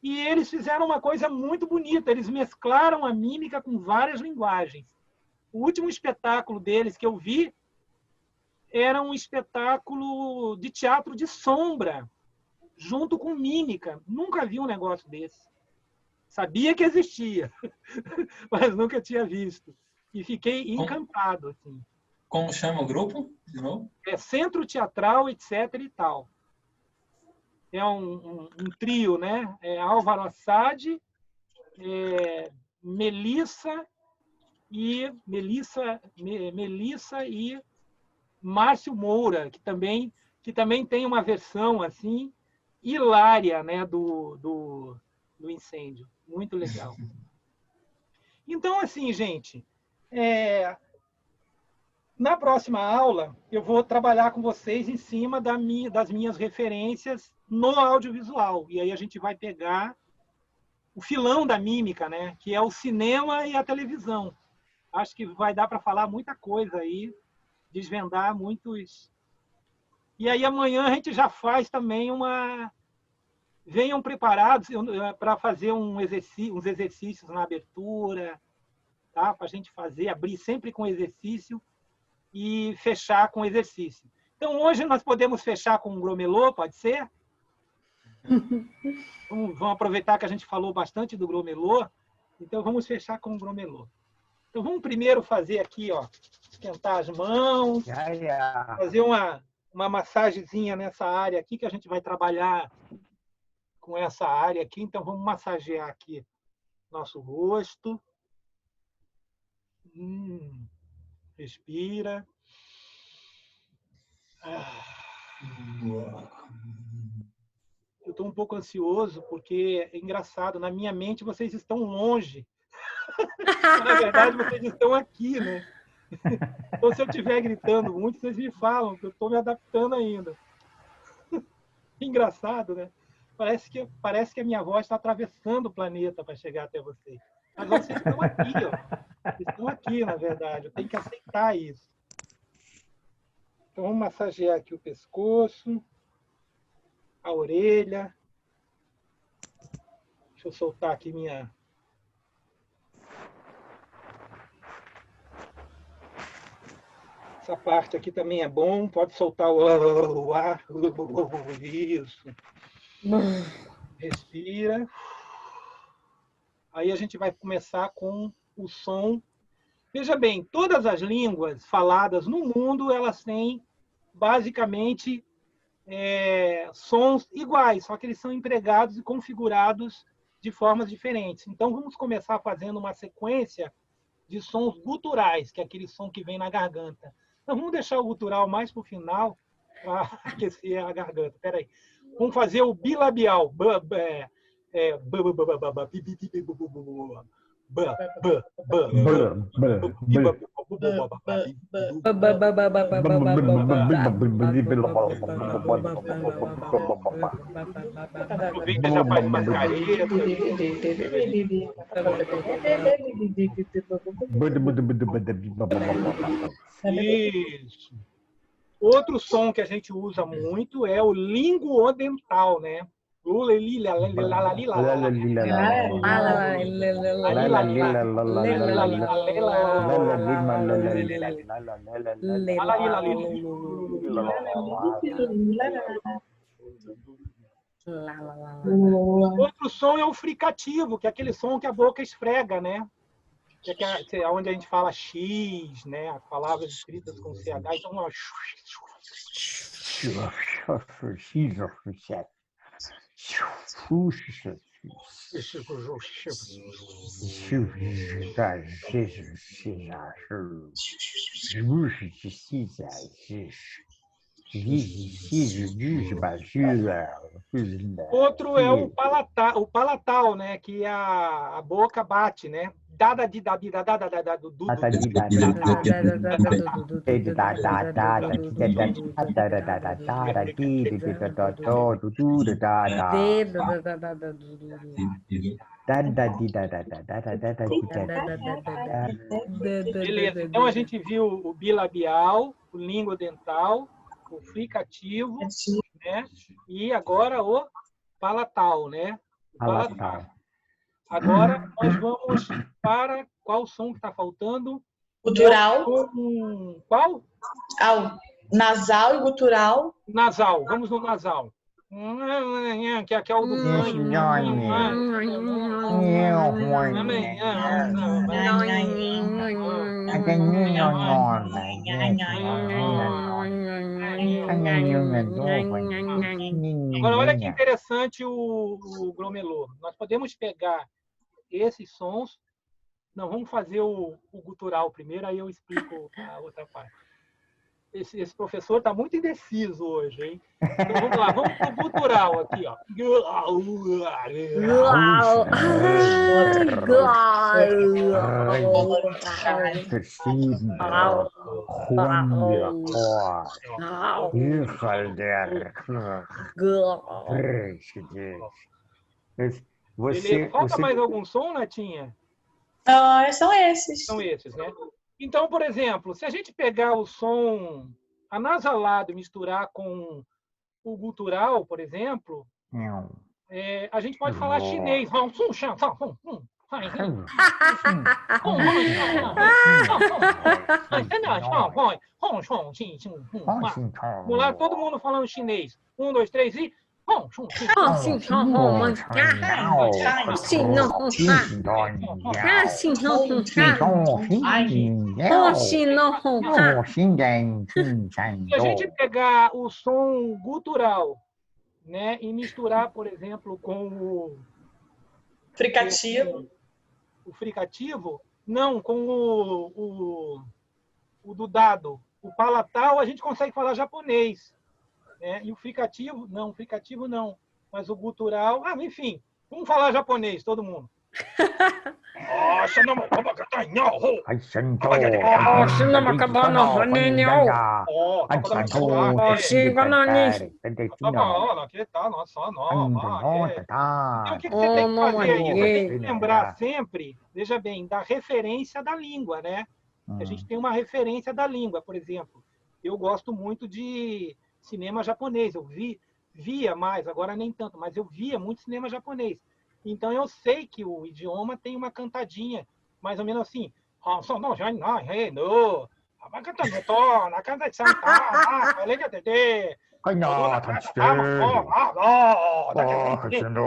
Speaker 3: E eles fizeram uma coisa muito bonita, eles mesclaram a mímica com várias linguagens. O último espetáculo deles que eu vi era um espetáculo de teatro de sombra, junto com mímica. Nunca vi um negócio desse. Sabia que existia, mas nunca tinha visto. E fiquei encantado. Assim.
Speaker 5: Como chama o grupo, de novo?
Speaker 3: É Centro Teatral, etc. e tal. É um trio, né? Álvaro Assad, Melissa e Márcio Moura, que também tem uma versão assim hilária, né, do incêndio. Muito legal. Então, assim, gente, na próxima aula, eu vou trabalhar com vocês em cima das minhas referências no audiovisual. E aí a gente vai pegar o filão da mímica, né? Que é o cinema e a televisão. Acho que vai dar para falar muita coisa aí, desvendar muitos... E aí amanhã a gente já faz também Venham preparados para fazer uns exercícios na abertura, tá? Para a gente abrir sempre com exercício. e fechar com exercício. Então, hoje nós podemos fechar com um gromelô, pode ser? Vamos aproveitar que a gente falou bastante do gromelô, então vamos fechar com o gromelô. Então, vamos primeiro fazer aqui, ó, esquentar as mãos, fazer uma massagenzinha nessa área aqui, que a gente vai trabalhar com essa área aqui. Então, vamos massagear aqui nosso rosto. Respira. Eu estou um pouco ansioso, porque é engraçado, na minha mente vocês estão longe. Na verdade, vocês estão aqui, né? Então, se eu estiver gritando muito, vocês me falam, que eu estou me adaptando ainda. Engraçado, né? Parece que a minha voz está atravessando o planeta para chegar até vocês. Mas vocês estão aqui, ó. Vocês estão aqui, na verdade. Eu tenho que aceitar isso. Então, vamos massagear aqui o pescoço, a orelha. Deixa eu soltar aqui minha... Essa parte aqui também é bom. Pode soltar o ar. Isso. Respira. Aí a gente vai começar com o som. Veja bem, todas as línguas faladas no mundo, elas têm basicamente sons iguais, só que eles são empregados e configurados de formas diferentes. Então, vamos começar fazendo uma sequência de sons guturais, que é aquele som que vem na garganta. Então, vamos deixar o gutural mais para o final, para aquecer a garganta. Espera aí. Vamos fazer o bilabial. Aproveita e já faz uma careta. Isso. Outro som que a gente usa muito é o linguodental, né? Outro som é o fricativo, que é aquele som que a boca esfrega, né? Que é onde a gente fala X, né? As palavras escritas com CH, então ó. Outro é o palatal, né? Que a boca bate, né? Beleza, então a gente viu o bilabial, o linguodental, o fricativo, né? E agora o palatal, né? O palatal. Agora nós vamos para qual som que está faltando?
Speaker 2: Gutural.
Speaker 3: Qual?
Speaker 2: Nasal e gutural.
Speaker 3: Nasal, vamos no nasal. Que é o do banho. Agora, olha que interessante o gromelô. Nós podemos pegar esses sons. Não, vamos fazer o gutural primeiro, aí eu explico a outra parte. Esse professor está muito indeciso hoje, hein? Então, vamos lá, vamos para o gutural aqui, ó. Falta mais algum som, Natinha?
Speaker 2: São esses.
Speaker 3: São esses, né? Então, por exemplo, se a gente pegar o som anasalado e misturar com o gutural, por exemplo, a gente pode falar chinês. Vamos lá, todo mundo falando chinês. 1, 2, 3 e... Se a gente pegar o som gutural, né, e misturar, por exemplo, com
Speaker 2: Fricativo.
Speaker 3: o fricativo, não, com o do dado. O palatal, a gente consegue falar japonês. Né? E o fricativo não. Mas o gutural, enfim, vamos falar japonês, todo mundo. Então, o que você tem que fazer aí? Você tem que lembrar sempre, veja bem, da referência da língua, né? A gente tem uma referência da língua, por exemplo. Eu gosto muito de cinema japonês. Eu via mais, agora nem tanto, mas eu via muito cinema japonês. Então eu sei que o idioma tem uma cantadinha, mais ou menos assim.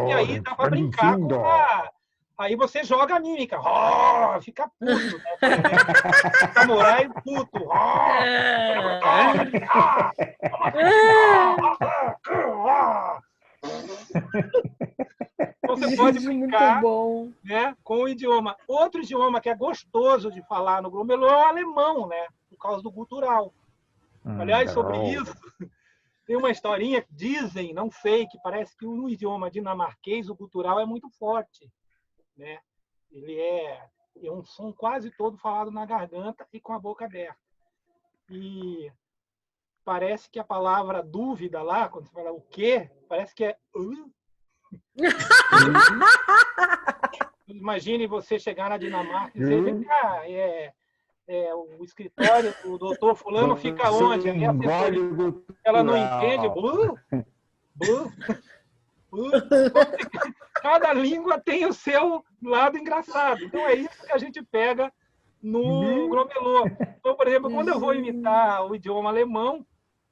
Speaker 3: E aí dá para brincar com Aí você joga a mímica, fica puto, né? Samurai puto. Então você pode brincar, né, com o idioma. Outro idioma que é gostoso de falar no Gromelô é o alemão, né? Por causa do gutural. Aliás, sobre isso, tem uma historinha que dizem, não sei, que parece que no idioma dinamarquês o gutural é muito forte. Né? Ele é um som quase todo falado na garganta e com a boca aberta. E parece que a palavra dúvida lá, quando você fala o quê, parece que é... Imagine você chegar na Dinamarca e dizer, vem cá, o escritório do doutor fulano fica onde? Aí a pessoa, ela não entende. Cada língua tem o seu lado engraçado. Então é isso que a gente pega no Gromelô. Então, por exemplo, quando eu vou imitar o idioma alemão,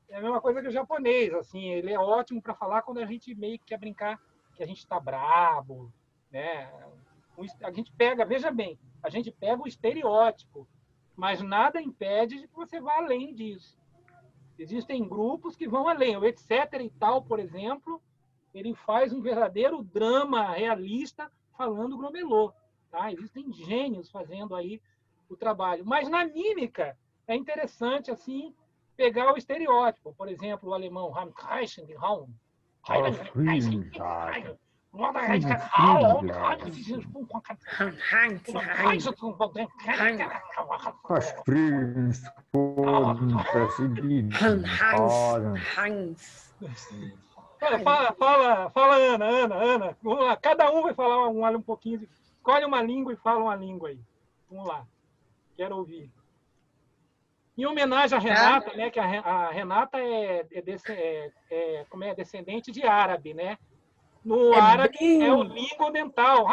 Speaker 3: é a mesma coisa que o japonês. Assim, ele é ótimo para falar quando a gente meio que quer brincar que a gente está brabo, né? A gente pega, veja bem, a gente pega o estereótipo, mas nada impede de que você vá além disso. Existem grupos que vão além. O etc e tal, por exemplo, ele faz um verdadeiro drama realista falando Gromelô. Tá? Existem gênios fazendo aí o trabalho. Mas na mímica é interessante assim pegar o estereótipo. Por exemplo, o alemão Fala, Ana. Vamos lá. Cada um vai falar um pouquinho. Escolhe uma língua e fala uma língua aí. Vamos lá. Quero ouvir. Em homenagem à Renata, né? Que a Renata é descendente de árabe, né? No árabe é o língua mental.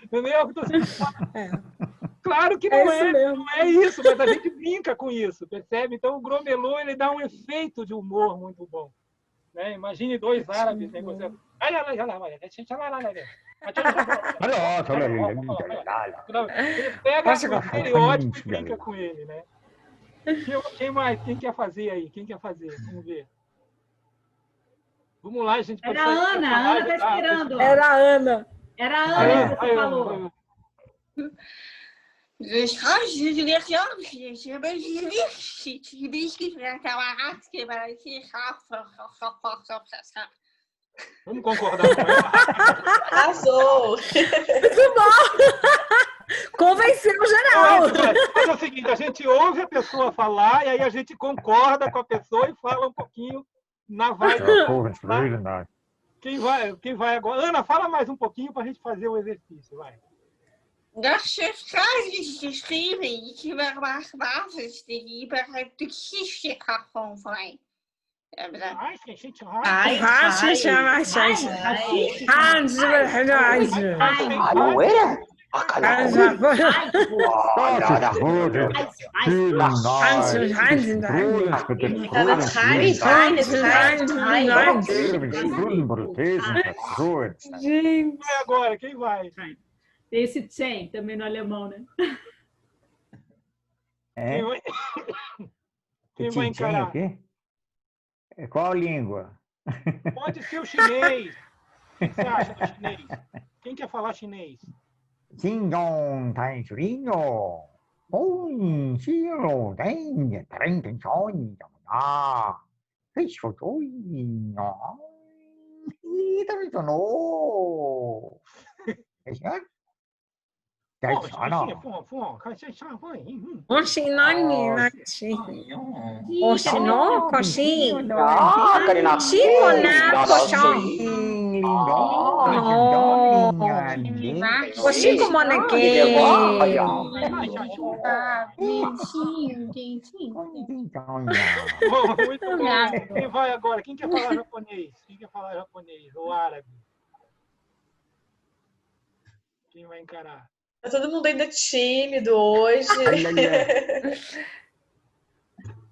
Speaker 3: Entendeu? Claro que não é isso, mas a gente brinca com isso, percebe? Então o Gromelô ele dá um efeito de humor muito bom. Né? Imagine dois árabes negociando. Ele pega o estereótipo e brinca com ele, né? Quem mais? Quem quer fazer aí? Vamos ver. Vamos lá, gente.
Speaker 1: Era a Ana está esperando.
Speaker 6: Era a Ana
Speaker 1: que você falou.
Speaker 3: Vamos concordar com ela.
Speaker 2: Arrasou!
Speaker 6: Muito bom! Convenceu o geral!
Speaker 3: Mas é o seguinte, a gente ouve a pessoa falar e aí a gente concorda com a pessoa e fala um pouquinho na vibe. Quem vai agora? Ana, fala mais um pouquinho para a gente fazer o exercício, vai.
Speaker 7: Das frases geschrieben, ich über Basis, die über die Geschichte davon frei.
Speaker 4: Aloeira?
Speaker 3: Gente. Vai agora, quem vai?
Speaker 1: Tem esse Chen também no alemão, né?
Speaker 3: É? Quem vai encarar?
Speaker 8: Qual língua?
Speaker 3: Pode ser o chinês. O que você acha do chinês? Quem quer falar chinês?
Speaker 8: Xingdong tai suino. Oi, xiro, tem, tem sonho, ah. Isso foi, não. E tá vendo, não. É certo?
Speaker 3: Muito bom. Quem vai agora? Quem quer falar japonês? Quem quer falar japonês ou árabe? Quem vai encarar?
Speaker 2: Tá todo mundo ainda tímido hoje.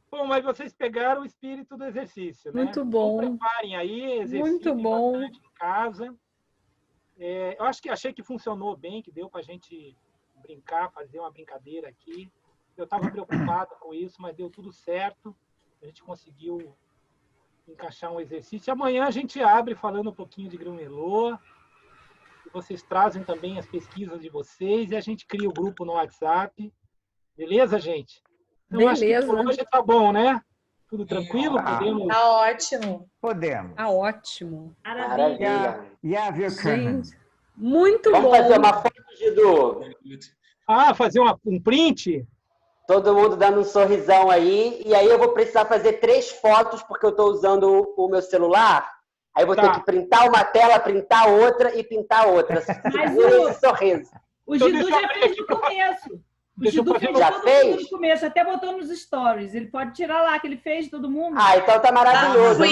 Speaker 3: Bom, mas vocês pegaram o espírito do exercício, né?
Speaker 6: Muito bom.
Speaker 3: Então, preparem aí, exercício
Speaker 6: muito bom.
Speaker 3: Bastante em casa. Eu achei que funcionou bem, que deu para a gente brincar, fazer uma brincadeira aqui. Eu estava preocupado com isso, mas deu tudo certo. A gente conseguiu encaixar um exercício. Amanhã a gente abre falando um pouquinho de Grão-Melô. Vocês trazem também as pesquisas de vocês e a gente cria o grupo no WhatsApp. Beleza, gente? Então,
Speaker 6: beleza.
Speaker 3: Acho que por hoje tá bom, né? Tudo tranquilo? Podemos...
Speaker 2: Tá ótimo.
Speaker 8: Podemos.
Speaker 6: Tá ótimo.
Speaker 4: Maravilha.
Speaker 6: Gente, muito
Speaker 4: Vamos
Speaker 6: bom.
Speaker 4: Vamos fazer uma foto, Gidu.
Speaker 3: Fazer um print?
Speaker 4: Todo mundo dando um sorrisão aí. E aí eu vou precisar fazer 3 fotos, porque eu estou usando o meu celular. Aí eu vou ter que printar uma tela, printar outra e pintar outra. Segura esse sorriso.
Speaker 1: O Gidu já fez no começo. O Gidu
Speaker 4: já fez?
Speaker 1: No começo, até botou nos stories. Ele pode tirar lá que ele fez todo mundo.
Speaker 4: Então tá maravilhoso.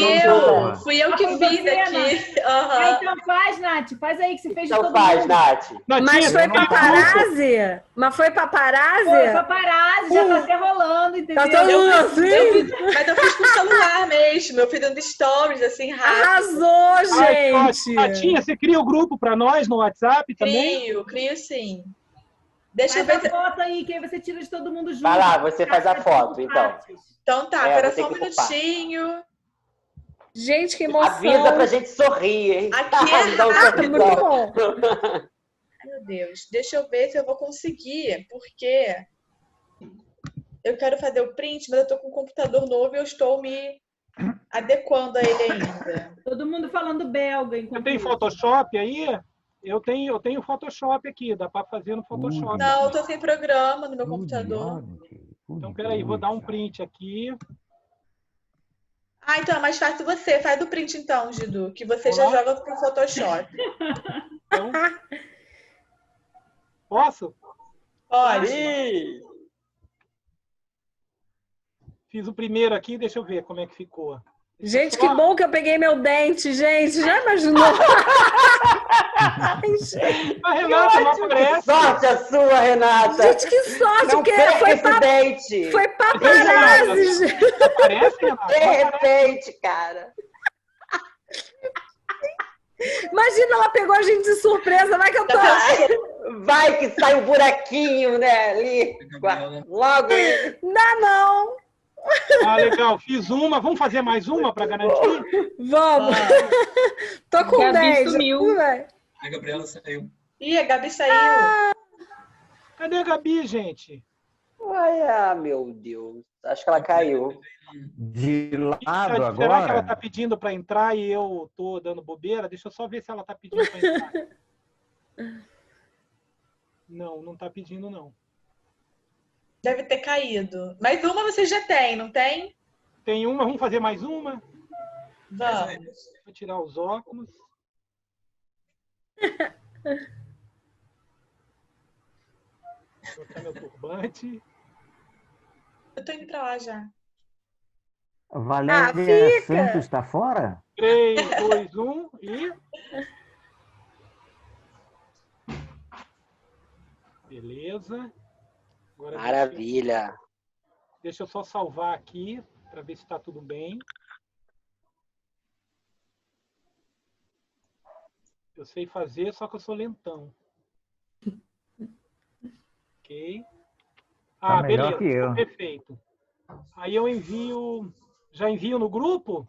Speaker 2: Fui eu que fiz aqui.
Speaker 1: Então faz, Nath. Faz aí que você fez de todo
Speaker 4: mundo. Nath.
Speaker 6: Mas foi paparazzi? Mas foi paparazzi?
Speaker 1: Foi paparazzi, já tá até rolando, entendeu?
Speaker 6: Tá todo mundo assim?
Speaker 2: Mas eu fiz com o celular mesmo. Eu fiz dando stories, assim, rápido.
Speaker 6: Arrasou, gente!
Speaker 3: Natinha, você cria o grupo pra nós no WhatsApp também?
Speaker 2: Crio sim. Deixa eu
Speaker 1: ver.
Speaker 2: ver.
Speaker 1: Foto aí, que aí você tira de todo mundo junto.
Speaker 4: Vai lá, você faz a foto, então.
Speaker 2: Então tá, espera só um minutinho.
Speaker 6: Gente, que emoção.
Speaker 4: Avisa pra gente sorrir, hein?
Speaker 2: Aqui é
Speaker 6: muito bom.
Speaker 2: Meu Deus, deixa eu ver se eu vou conseguir, porque eu quero fazer o print, mas eu tô com um computador novo e eu estou me adequando a ele ainda.
Speaker 1: Todo mundo falando belga.
Speaker 3: Você tem Photoshop aí? Eu tenho Photoshop aqui, dá para fazer no Photoshop.
Speaker 2: Não, eu tô sem programa no meu computador.
Speaker 3: Então, peraí, vou dar um print aqui.
Speaker 2: Então é mais fácil você. Faz o print então, Gidu, que você já joga pro Photoshop.
Speaker 3: Então, posso?
Speaker 2: Pode.
Speaker 3: Fiz o primeiro aqui, deixa eu ver como é que ficou.
Speaker 6: Gente, que bom que eu peguei meu dente, gente. Já imaginou?
Speaker 3: A Renata não aparece.
Speaker 4: Que sorte a sua, Renata.
Speaker 6: Gente, que sorte.
Speaker 4: Não perca esse dente.
Speaker 6: Foi paparazzi, gente.
Speaker 3: Aparece, Renata?
Speaker 4: De repente, cara.
Speaker 6: Imagina, ela pegou a gente de surpresa. Vai que eu tô...
Speaker 4: Vai que sai um buraquinho, né? Ali. Logo aí.
Speaker 6: Não.
Speaker 3: Legal. Fiz uma. Vamos fazer mais uma para garantir?
Speaker 6: Vamos. Tô com
Speaker 7: Gabi
Speaker 6: 10.
Speaker 7: Sumiu.
Speaker 5: A Gabriela saiu.
Speaker 2: Ih, a Gabi saiu.
Speaker 3: Cadê a Gabi, gente?
Speaker 4: Meu Deus. Acho que ela caiu.
Speaker 8: De lado
Speaker 3: Será
Speaker 8: agora?
Speaker 3: que ela tá pedindo para entrar e eu tô dando bobeira? Deixa eu só ver se ela tá pedindo para entrar. Não tá pedindo, não.
Speaker 2: Deve ter caído. Mais uma você já tem, não tem?
Speaker 3: Tem uma, vamos fazer mais uma?
Speaker 2: Vamos.
Speaker 3: Vou tirar os óculos. Vou botar meu turbante.
Speaker 2: Eu tô indo pra lá já.
Speaker 8: Valéria
Speaker 6: fica!
Speaker 8: Santos está fora?
Speaker 3: 3, 2, 1 e... Beleza. Agora
Speaker 4: Maravilha.
Speaker 3: deixa eu só salvar aqui para ver se está tudo bem. Eu sei fazer, só que eu sou lentão. Ok.
Speaker 8: Tá melhor
Speaker 3: beleza.
Speaker 8: que eu.
Speaker 3: Perfeito. Aí eu envio... Já envio no grupo?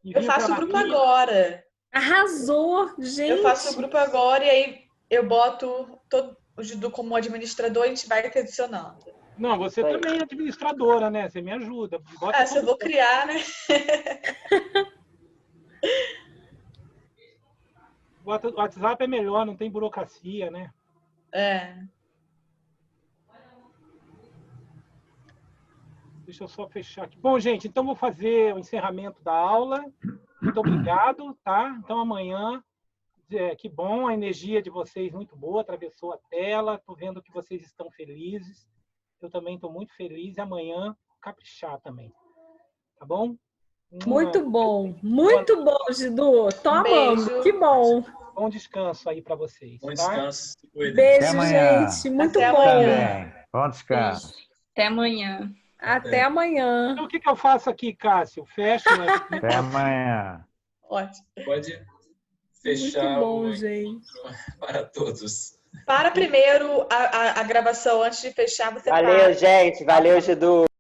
Speaker 2: Eu faço o grupo agora.
Speaker 6: Arrasou, gente!
Speaker 2: Eu faço o grupo agora e aí eu boto todo o Judô como administrador e a gente vai te adicionando.
Speaker 3: Não, você também é administradora, né? Você me ajuda. Bota
Speaker 2: Se eu vou criar, né?
Speaker 3: O WhatsApp é melhor, não tem burocracia, né? Deixa eu só fechar aqui. Bom, gente, então vou fazer o encerramento da aula. Muito obrigado, tá? Então amanhã, que bom, a energia de vocês muito boa, atravessou a tela, estou vendo que vocês estão felizes. Eu também estou muito feliz e amanhã caprichar também. Tá bom?
Speaker 6: Muito bom, Gidu. Tô amando, que bom.
Speaker 3: Bom descanso aí para vocês.
Speaker 5: Bom descanso.
Speaker 3: Tá?
Speaker 6: Beijo, gente. Muito
Speaker 2: Até
Speaker 6: bom.
Speaker 2: amanhã.
Speaker 8: Bom descanso.
Speaker 7: Até amanhã.
Speaker 6: Até amanhã.
Speaker 3: Então, o que eu faço aqui, Cássio? Fecho.
Speaker 8: Até amanhã.
Speaker 2: Ótimo.
Speaker 5: Pode fechar
Speaker 6: Muito bom, gente.
Speaker 5: para todos.
Speaker 2: Para primeiro a gravação antes de fechar. Você
Speaker 4: Valeu, gente. Valeu, Gidu.